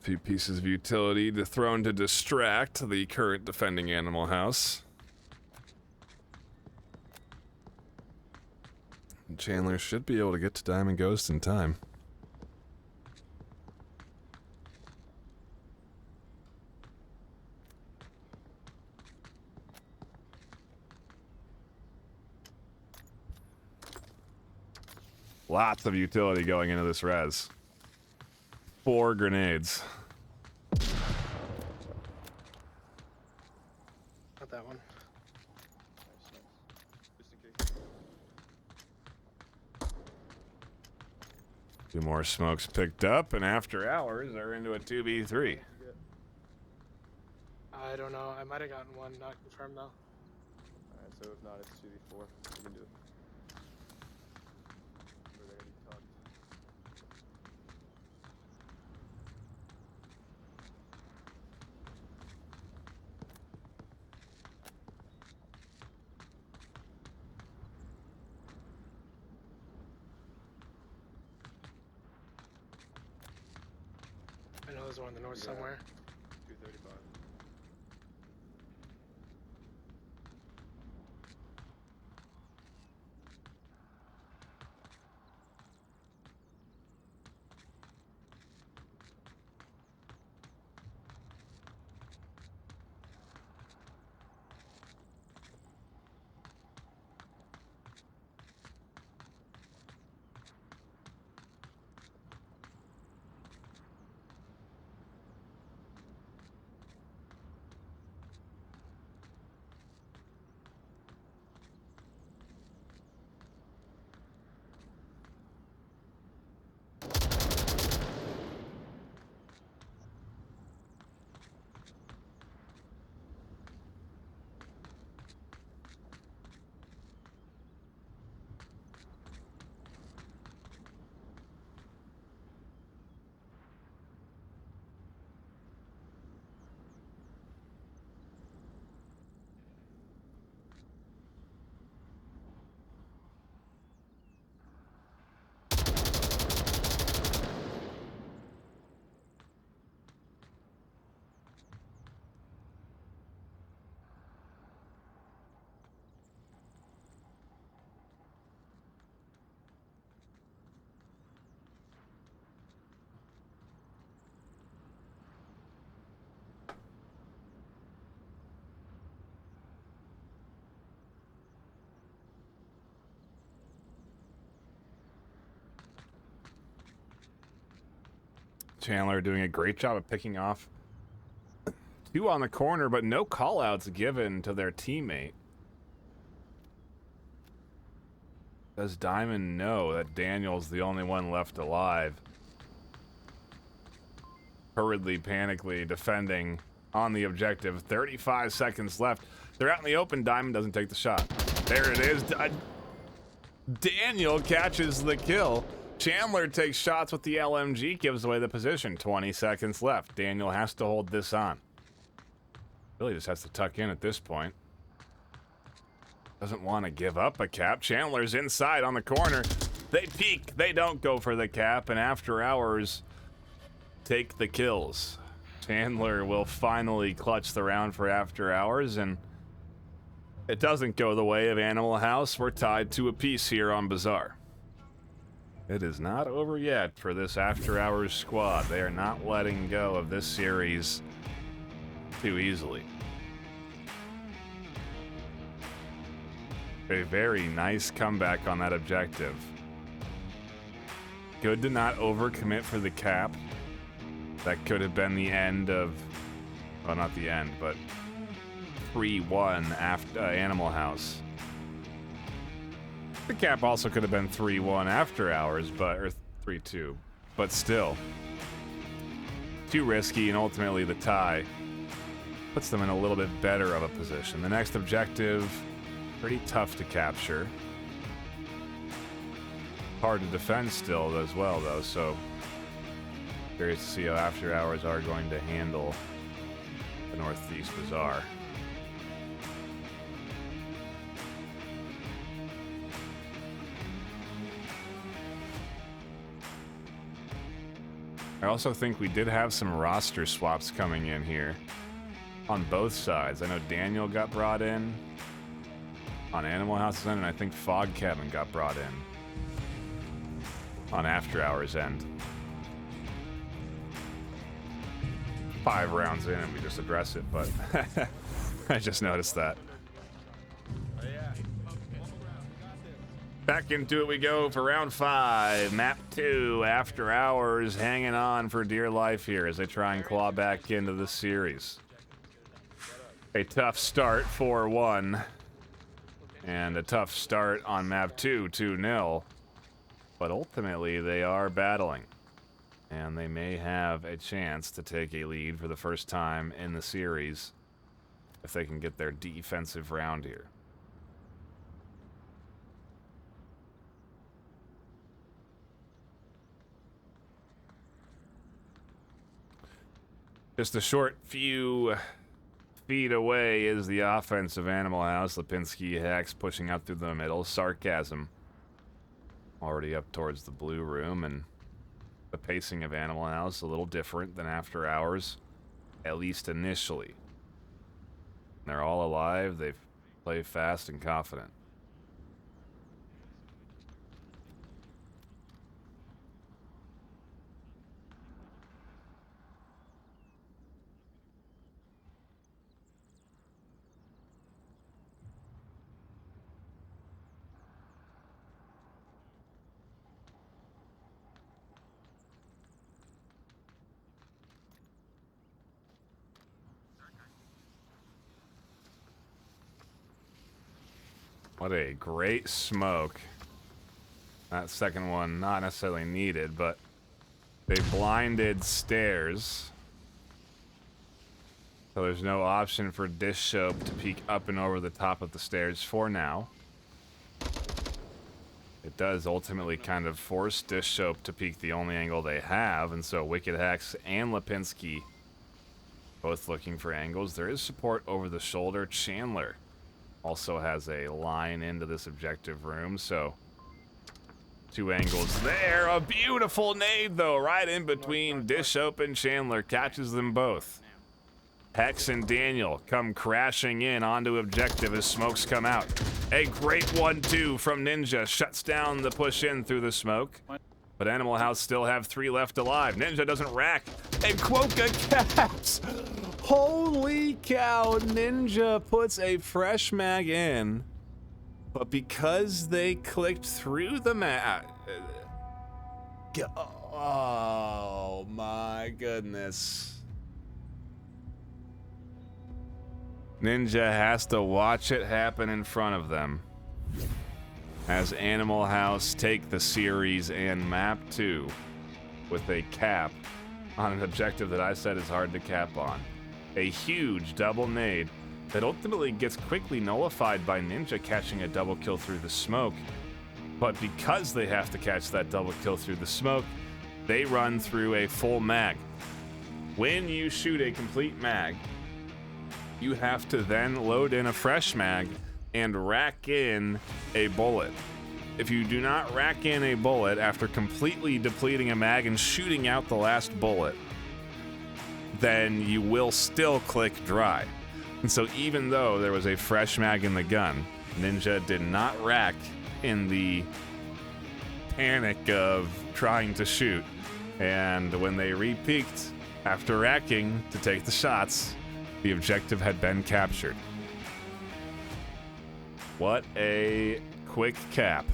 Few pieces of utility thrown to distract the current defending Animal House. And Chandler should be able to get to Diamond Ghost in time. Lots of utility going into this res. 4 grenades. Not that one. Just in case. 2 more smokes picked up, and After Hours are into a 2v3. I don't know. I might have gotten one, not confirmed though. Alright, so if not, it's 2v4. We can do it. Or they're gonna be tucked. I know there's one in the north Yeah. somewhere. 235. Chandler doing a great job of picking off 2 on the corner, but no call-outs given to their teammate. Does Diamond know that Daniel's the only one left alive? Hurriedly, panically defending on the objective. 35 seconds left. They're out in the open. Diamond doesn't take the shot. There it is. Daniel catches the kill. Chandler takes shots with the LMG, gives away the position. 20 seconds left. Daniel has to hold this on. Really just has to tuck in at this point. Doesn't want to give up a cap. Chandler's inside on the corner. They peek. They don't go for the cap, and AfterHours take the kills. Chandler will finally clutch the round for AfterHours, and it doesn't go the way of Animal House. We're tied to a piece here on Bazaar. It is not over yet for this AfterHours squad. They are not letting go of this series too easily. A very nice comeback on that objective. Good to not overcommit for the cap. That could have been the end of, well, not the end, but 3-1 after Animal House. The cap also could have been 3-1 AfterHours, but, or 3-2, but still. Too risky, and ultimately the tie puts them in a little bit better of a position. The next objective, pretty tough to capture. Hard to defend still as well, though, so curious to see how AfterHours are going to handle the Northeast Bazaar. I also think we did have some roster swaps coming in here on both sides. I know Daniel got brought in on Animal House's end, and I think Fog Kevin got brought in on AfterHours' end. 5 rounds in and we just address it, but I just noticed that. Back into it we go for round 5, map 2. AfterHours hanging on for dear life here as they try and claw back into the series. A tough start, 4-1, and a tough start on map 2, 2-0, but ultimately they are battling, and they may have a chance to take a lead for the first time in the series if they can get their defensive round here. Just a short few feet away is the offense of Animal House. Lipinski, Hex pushing up through the middle. Sarcasm already up towards the blue room, and the pacing of Animal House a little different than AfterHours, at least initially. They're all alive. They play fast and confident. What a great smoke. That second one not necessarily needed, but they blinded stairs. So there's no option for Dish Soap to peek up and over the top of the stairs for now. It does ultimately kind of force Dish Soap to peek the only angle they have, and so Wicked Hex and Lipinski both looking for angles. There is support over the shoulder. Chandler also has a line into this objective room, so 2 angles there. A beautiful nade, though, right in between Dish Soap and Chandler. Catches them both. Hex and Daniel come crashing in onto objective as smokes come out. A great 1-2 from Ninja. Shuts down the push in through the smoke. But Animal House still have 3 left alive. Ninja doesn't rack. And Quokka caps! Holy cow, Ninja puts a fresh mag in, but because they clicked through the mag... Oh, Oh my goodness. Ninja has to watch it happen in front of them as Animal House take the series and map 2 with a cap on an objective that I said is hard to cap on. A huge double nade that ultimately gets quickly nullified by Ninja catching a double kill through the smoke. But because they have to catch that double kill through the smoke, they run through a full mag. When you shoot a complete mag, you have to then load in a fresh mag and rack in a bullet. If you do not rack in a bullet after completely depleting a mag and shooting out the last bullet, then you will still click dry. And so even though there was a fresh mag in the gun, Ninja did not rack in the panic of trying to shoot. And when they re-peeked after racking to take the shots, the objective had been captured. What a quick cap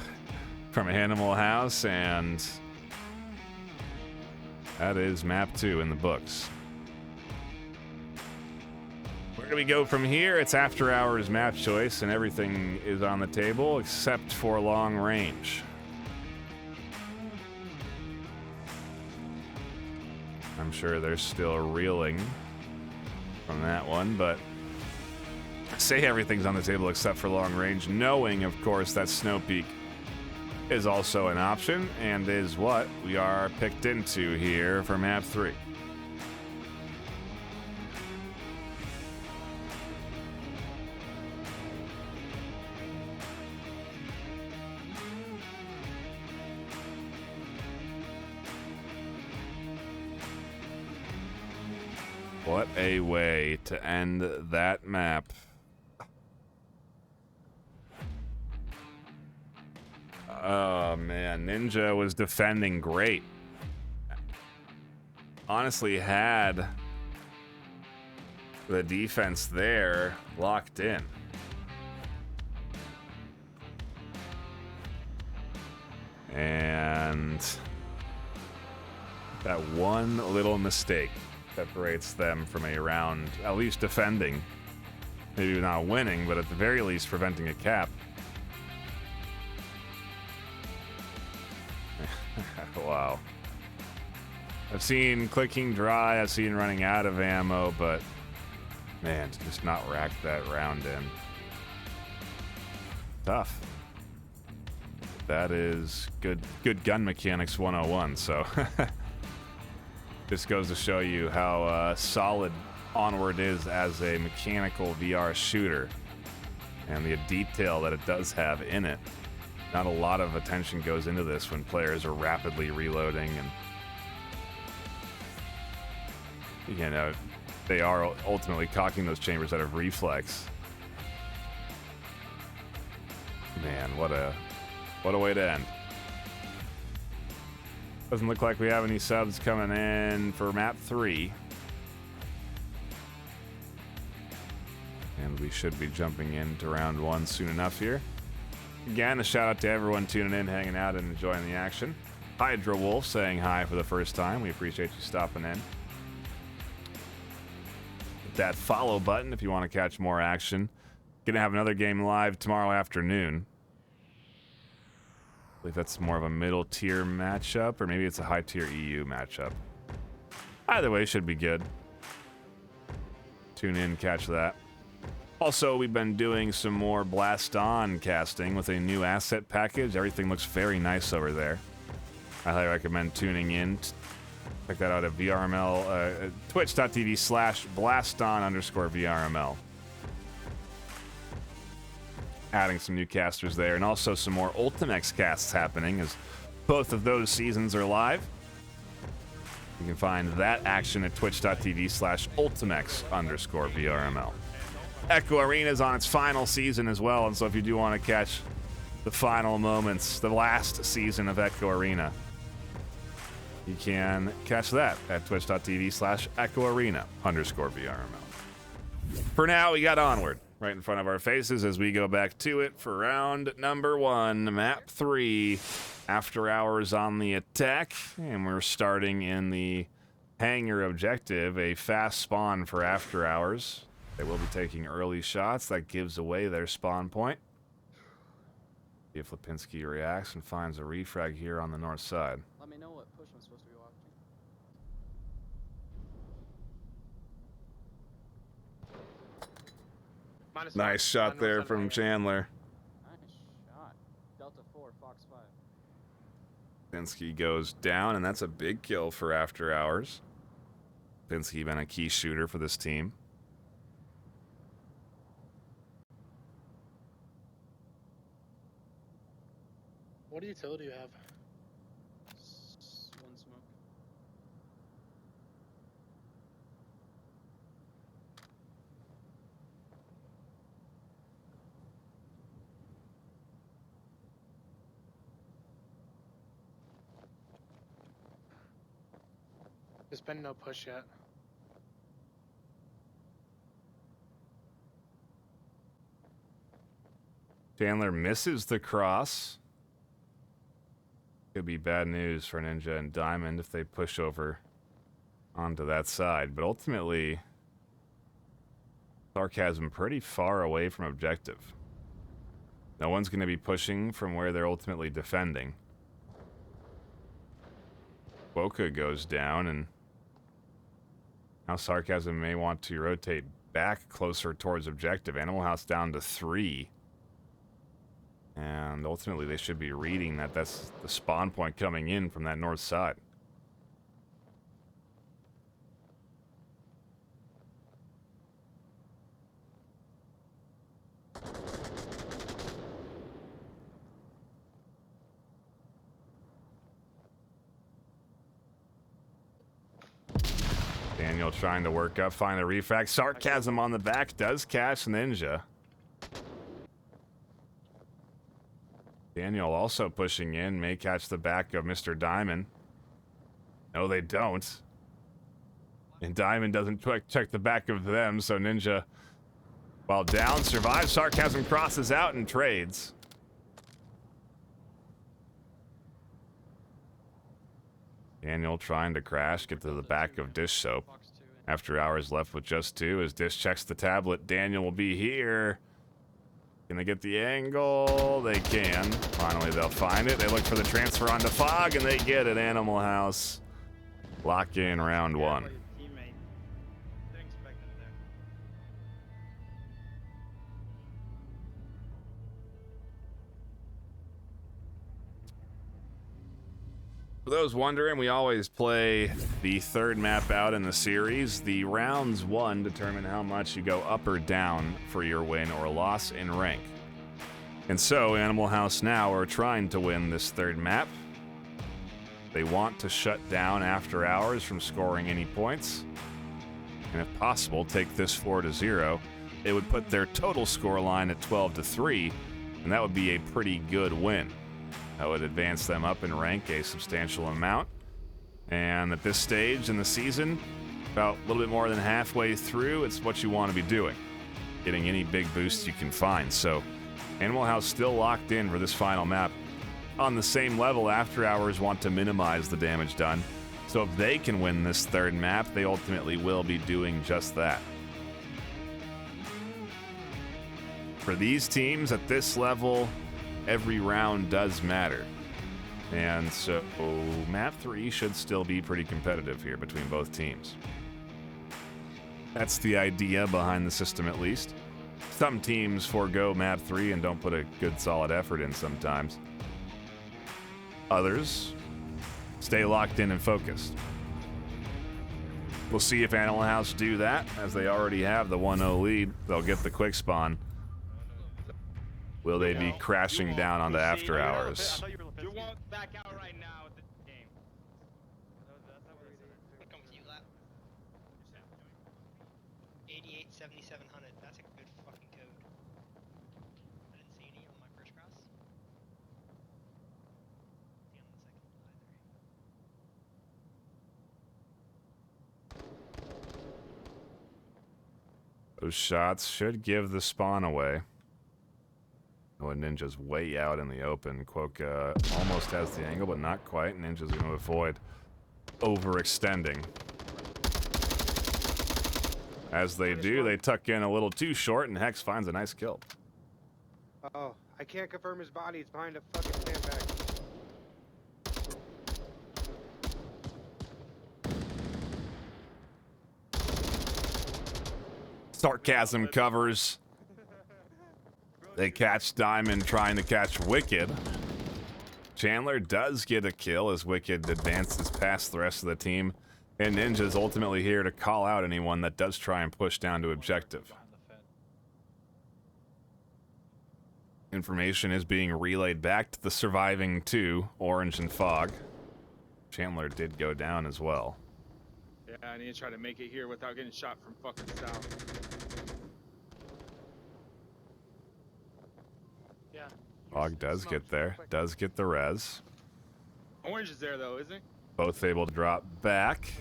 from Animal House, and that is map 2 in the books. Where do we go from here? It's After Hours map choice, and everything is on the table except for long range. I'm sure they're still reeling from that one, but say everything's on the table except for long range, knowing, of course, that Snow Peak is also an option and is what we are picked into here for map 3. What a way to end that map. Oh man, Ninja was defending great. Honestly had the defense there locked in. And that one little mistake separates them from a round, at least defending. Maybe not winning, but at the very least preventing a cap. Wow. I've seen clicking dry, I've seen running out of ammo, but man, to just not rack that round in. Tough. That is good gun mechanics 101, so this goes to show you how solid Onward is as a mechanical VR shooter and the detail that it does have in it. Not a lot of attention goes into this when players are rapidly reloading, and you know, they are ultimately cocking those chambers out of reflex. Man, what a way to end. Doesn't look like we have any subs coming in for map 3. And we should be jumping into round 1 soon enough here. Again, a shout out to everyone tuning in, hanging out, and enjoying the action. Hydra Wolf saying hi for the first time. We appreciate you stopping in. Hit that follow button if you want to catch more action. Gonna have another game live tomorrow afternoon. I believe that's more of a middle tier matchup, or maybe it's a high tier EU matchup. Either way, should be good. Tune in, catch that. Also, we've been doing some more Blast On casting with a new asset package. Everything looks very nice over there. I highly recommend tuning in. Check that out at VRML, twitch.tv/blaston_VRML. Adding some new casters there, and also some more Ultimex casts happening as both of those seasons are live. You can find that action at twitch.tv/Ultimex_VRML. Echo Arena is on its final season as well, and so if you do want to catch the final moments, the last season of Echo Arena, you can catch that at twitch.tv/EchoArena_VRML. For now, we got Onward right in front of our faces as we go back to it for round number 1, map 3, After Hours on the attack, and we're starting in the hangar objective, a fast spawn for After Hours. They will be taking early shots. That gives away their spawn point. See if Lipinski reacts and finds a refrag here on the north side. Let me know what push I'm supposed to be watching. Nice shot there from Chandler. Nice shot. Delta 4, Fox 5. Lipinski goes down, and that's a big kill for After Hours. Lipinski been a key shooter for this team. What utility do you have? One smoke. There's been no push yet. Chandler misses the cross. Could be bad news for Ninja and Diamond if they push over onto that side. But ultimately, Sarcasm pretty far away from objective. No one's going to be pushing from where they're ultimately defending. Boca goes down, and now Sarcasm may want to rotate back closer towards objective. Animal House down to 3. And ultimately, they should be reading that that's the spawn point coming in from that north side. Daniel trying to work up, find the refract. Sarcasm on the back does catch Ninja. Daniel also pushing in, may catch the back of Mr. Diamond. No, they don't. And Diamond doesn't check the back of them, so Ninja, while down, survives. Sarcasm crosses out and trades. Daniel trying to crash, get to the back of Dish Soap. After Hours left with just 2, as Dish checks the tablet, Daniel will be here. Can they get the angle? They can. Finally, they'll find it. They look for the transfer onto Fog, and they get it. Animal House. Lock in round 1. For those wondering, we always play the third map out in the series. The rounds 1 determine how much you go up or down for your win or loss in rank. And so, Animal House now are trying to win this third map. They want to shut down After Hours from scoring any points. And if possible, take this 4-0. It would put their total score line at 12-3, and that would be a pretty good win. That would advance them up in rank a substantial amount. And at this stage in the season, about a little bit more than halfway through, it's what you want to be doing. Getting any big boosts you can find. So Animal House still locked in for this final map. On the same level, After Hours want to minimize the damage done. So if they can win this third map, they ultimately will be doing just that. For these teams at this level, every round does matter. And so map 3 should still be pretty competitive here between both teams. That's the idea behind the system, at least. Some teams forego map 3 and don't put a good solid effort in sometimes. Others stay locked in and focused. We'll see if Animal House do that, as they already have the 1-0 lead. They'll get the quick spawn. Will they be crashing down onto After Hours? You won't back out right now at the game. I'll come with you, lap. 88-7700. That's a good fucking code. I didn't see any on my first cross. See on the second either. Those shots should give the spawn away. Oh, Ninja's way out in the open. Quokka almost has the angle, but not quite. Ninja's going to avoid overextending. As they do, they tuck in a little too short, and Hex finds a nice kill. Oh, I can't confirm his body. It's behind a fucking sandbag. Sarcasm covers. They catch Diamond trying to catch Wicked. Chandler does get a kill as Wicked advances past the rest of the team. And Ninja's ultimately here to call out anyone that does try and push down to objective. Information is being relayed back to the surviving two, Orange and Fog. Chandler did go down as well. Yeah, I need to try to make it here without getting shot from fucking south. Yeah. Fog does get there, does get the res. Orange is there though, isn't he? Both able to drop back.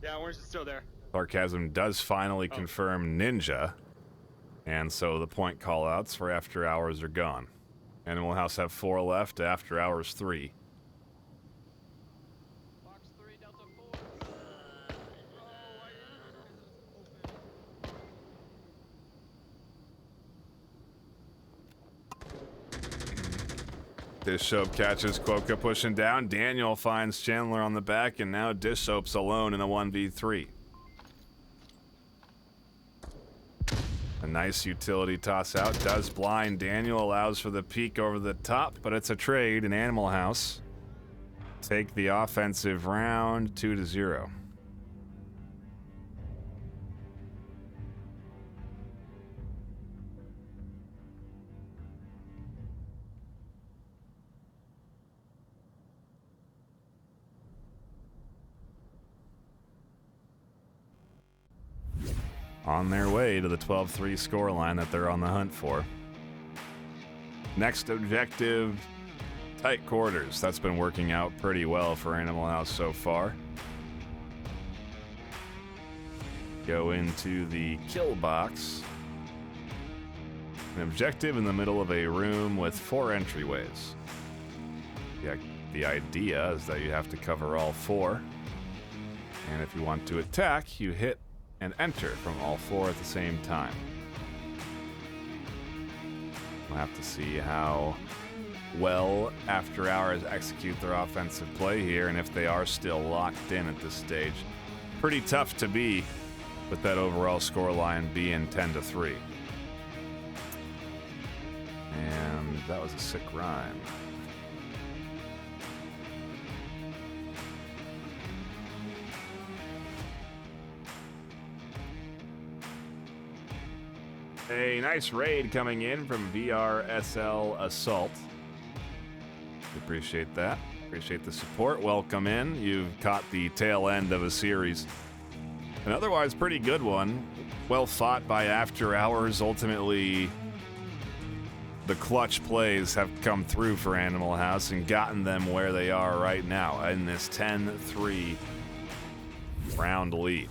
Yeah, Orange is still there. Sarcasm does finally confirm Ninja. And so the point callouts for After Hours are gone. Animal House have 4 left, After Hours 3. Box 3, Delta 4. Dish Soap catches Quokka pushing down. Daniel finds Chandler on the back, and now Dish Soap's alone in a 1v3. A nice utility toss out. Does blind Daniel, allows for the peek over the top, but it's a trade in Animal House. Take the offensive round 2-0. On their way to the 12-3 scoreline that they're on the hunt for. Next objective, tight quarters. That's been working out pretty well for Animal House so far. Go into the kill box. An objective in the middle of a room with 4 entryways. Yeah, the idea is that you have to cover all 4. And if you want to attack, you hit and enter from all 4 at the same time. We'll have to see how well After Hours execute their offensive play here, and if they are still locked in at this stage. Pretty tough to be with that overall scoreline being 10-3. And that was a sick rhyme. A nice raid coming in from VRSL Assault. We appreciate that. Appreciate the support. Welcome in. You've caught the tail end of a series. An otherwise pretty good one. Well fought by After Hours. Ultimately, the clutch plays have come through for Animal House and gotten them where they are right now in this 10-3 round lead.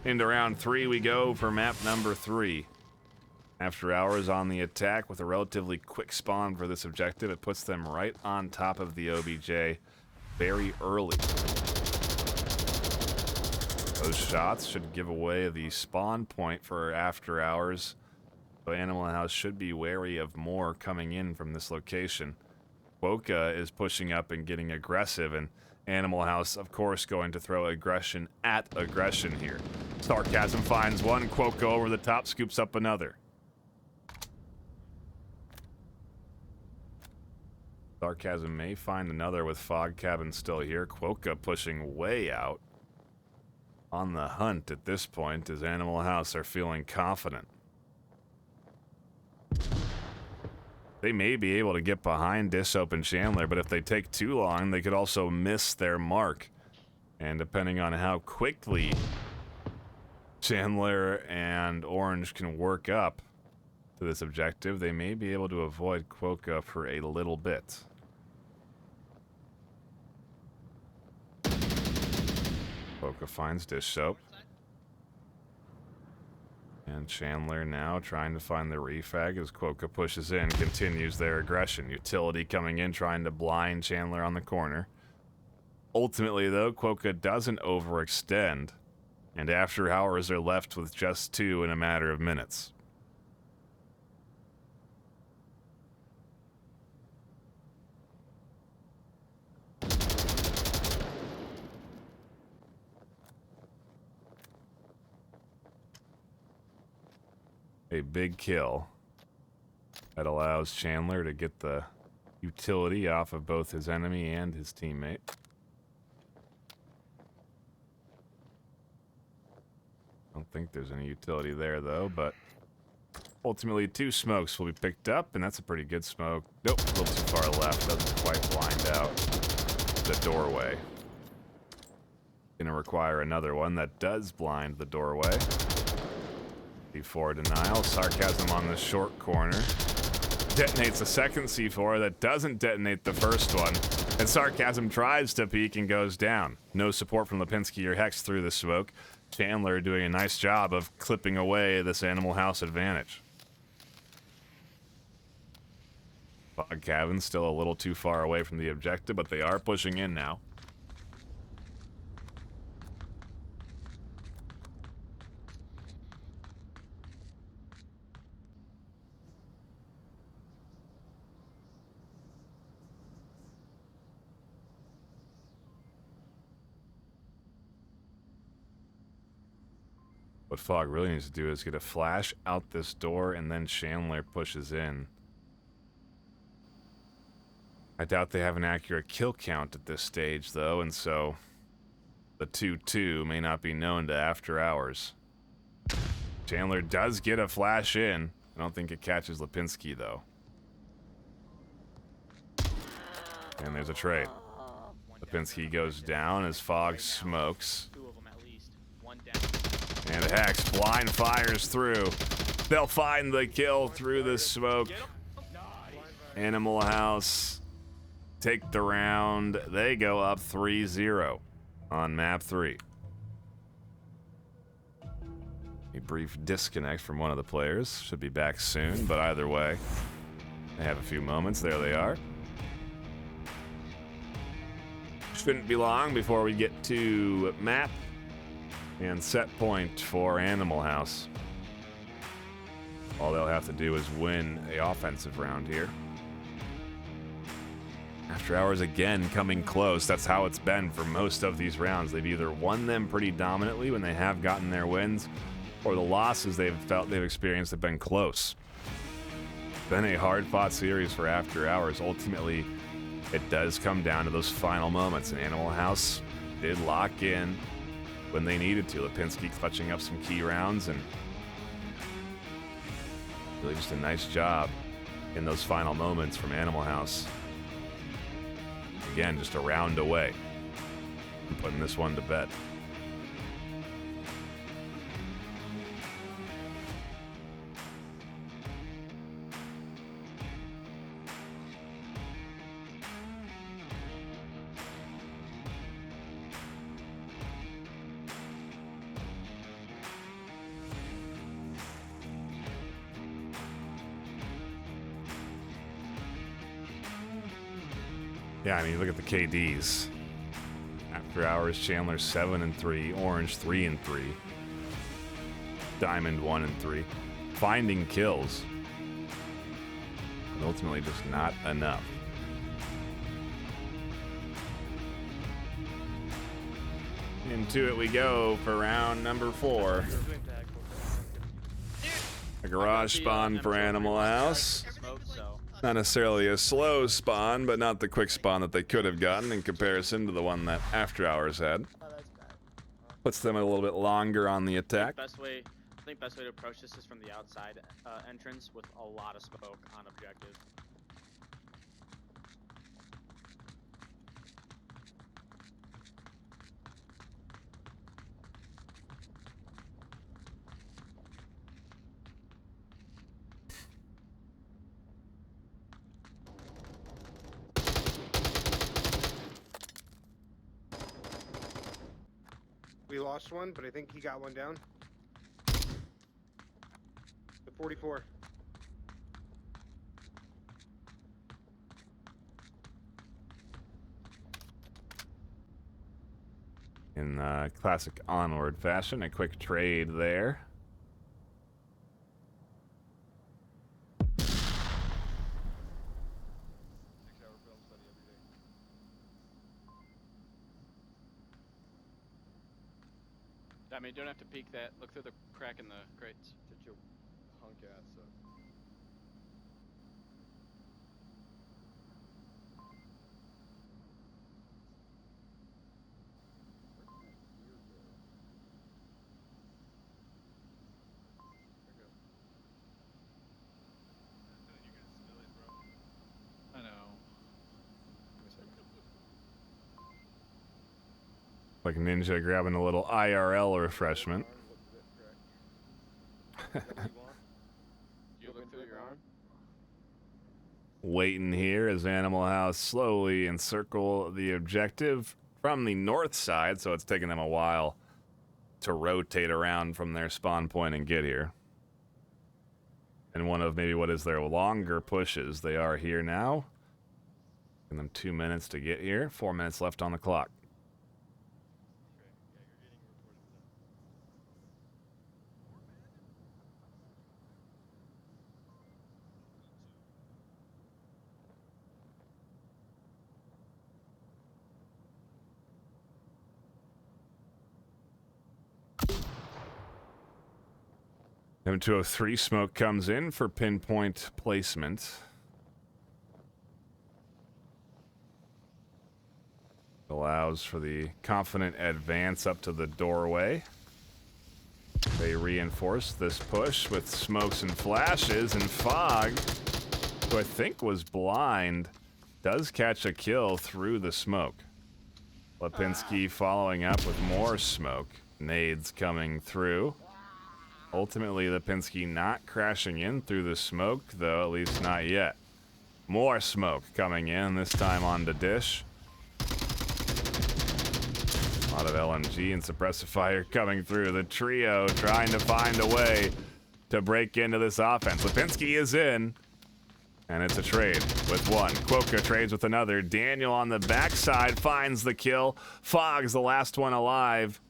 Into round 3 we go for map number 3. After Hours on the attack with a relatively quick spawn for this objective. It puts them right on top of the OBJ very early. Those shots should give away the spawn point for After Hours. So Animal House should be wary of more coming in from this location. Quokka is pushing up and getting aggressive, and Animal House, of course, going to throw aggression at aggression here. Sarcasm finds one, Quokka over the top, scoops up another. Sarcasm may find another with Fog Cabin still here. Quokka pushing way out. On the hunt at this point as Animal House are feeling confident. They may be able to get behind Dishop and Chandler, but if they take too long, they could also miss their mark. And depending on how quickly Chandler and Orange can work up to this objective, they may be able to avoid Quokka for a little bit. Quokka finds Dish Soap. And Chandler now trying to find the refag as Quokka pushes in, continues their aggression. Utility coming in, trying to blind Chandler on the corner. Ultimately, though, Quokka doesn't overextend And After Hours are left with just 2 in a matter of minutes. A big kill that allows Chandler to get the utility off of both his enemy and his teammate. I don't think there's any utility there, though, but ultimately 2 smokes will be picked up, and that's a pretty good smoke. Nope, a little too far left. Doesn't quite blind out the doorway. Gonna require another one that does blind the doorway. C4 denial. Sarcasm on the short corner. Detonates a second C4 that doesn't detonate the first one. And Sarcasm tries to peek and goes down. No support from Lipinski or Hex through the smoke. Chandler doing a nice job of clipping away this Animal House advantage. Fog Cabin's still a little too far away from the objective, but they are pushing in now. What Fog really needs to do is get a flash out this door, and then Chandler pushes in. I doubt they have an accurate kill count at this stage, though, and so the 2-2 may not be known to After Hours. Chandler does get a flash in. I don't think it catches Lipinski, though. And there's a trade. Lipinski goes down as Fog smokes. 2 of them at least. 1 down. And Hex blind fires through. They'll find the kill through the smoke. Animal House take the round. They go up 3-0 on map 3. A brief disconnect from one of the players. Should be back soon, but either way, they have a few moments. There they are. Shouldn't be long before we get to map and set point for Animal House. All they'll have to do is win a offensive round here. After Hours again coming close. That's how it's been for most of these rounds. They've either won them pretty dominantly when they have gotten their wins, or the losses they've experienced have been close. It's been a hard-fought series for After Hours. Ultimately, it does come down to those final moments, and Animal House did lock in when they needed to. Lipinski clutching up some key rounds, and really just a nice job in those final moments from Animal House. Again, just a round away from putting this one to bed. Yeah, I mean, look at the KDs. After Hours, Chandler 7-3, Orange 3-3, Diamond 1-3. Finding kills, but ultimately just not enough. Into it we go for round number 4. A garage spawn for Animal House. Smoke, so Not necessarily a slow spawn, but not the quick spawn that they could have gotten in comparison to the one that After Hours had. Puts them a little bit longer on the attack. I think best way to approach this is from the outside entrance with a lot of smoke on objective. We lost one, but I think he got one down. The 44. in classic Onward fashion. A quick trade there. I mean, you don't have to peek that. Look through the crack in the crates. Shut your punk ass up. I know. Like Ninja grabbing a little IRL refreshment. You look through your arm? Waiting here as Animal House slowly encircle the objective from the north side, so it's taking them a while to rotate around from their spawn point and get here. And one of maybe what is their longer pushes. They are here now. Giving them 2 minutes to get here. 4 minutes left on the clock. M203 smoke comes in for pinpoint placement. Allows for the confident advance up to the doorway. They reinforce this push with smokes and flashes, and Fog, who I think was blind, does catch a kill through the smoke. Lipinski following up with more smoke. Nades coming through. Ultimately, Lipinski not crashing in through the smoke, though, at least not yet. More smoke coming in, this time on the dish. A lot of LMG and suppressive fire coming through. The trio trying to find a way to break into this offense. Lipinski is in, and it's a trade with one. Quokka trades with another. Daniel on the backside finds the kill. Fogg's the last one alive.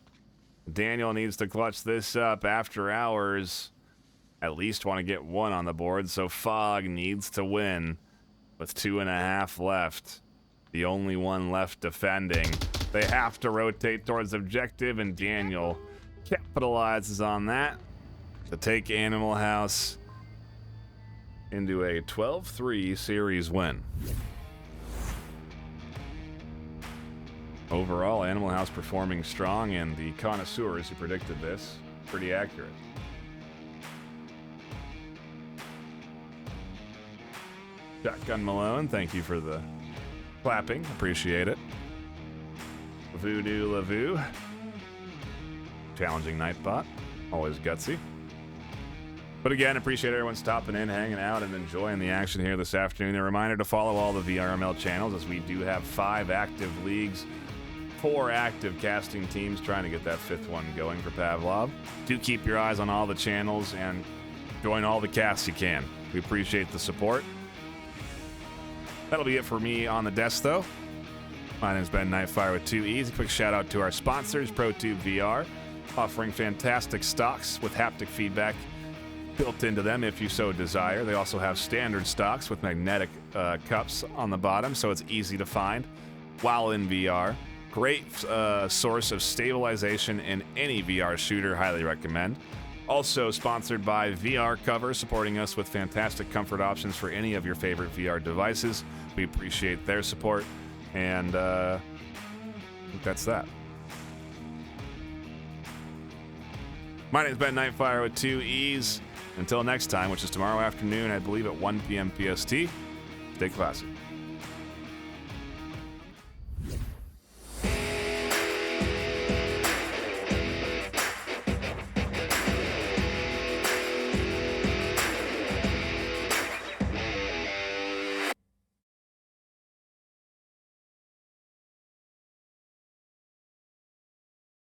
Daniel needs to clutch this up. After Hours at least want to get one on the board, so Fog needs to win with 2.5 left. The only one left defending. They have to rotate towards objective, and Daniel capitalizes on that to take Animal House into a 12-3 series win. Overall, Animal House performing strong, and the connoisseurs who predicted this, pretty accurate. Shotgun Malone, thank you for the clapping. Appreciate it. Voodoo Lavu. Challenging Nightbot. Always gutsy. But again, appreciate everyone stopping in, hanging out, and enjoying the action here this afternoon. A reminder to follow all the VRML channels, as we do have 5 active leagues, 4 active casting teams trying to get that 5th one going for Pavlov. Do keep your eyes on all the channels and join all the casts you can. We appreciate the support. That'll be it for me on the desk, though. My name's Ben NightFiree with 2 E's. A quick shout out to our sponsors, ProTube VR, offering fantastic stocks with haptic feedback built into them if you so desire. They also have standard stocks with magnetic cups on the bottom, so it's easy to find while in VR. Great source of stabilization in any VR shooter. Highly recommend. Also sponsored by VR Cover, supporting us with fantastic comfort options for any of your favorite VR devices. We appreciate their support, and I think that's that. My name's Ben NightFiree with 2 E's. Until next time, which is tomorrow afternoon, I believe at 1 p.m. PST, stay classy.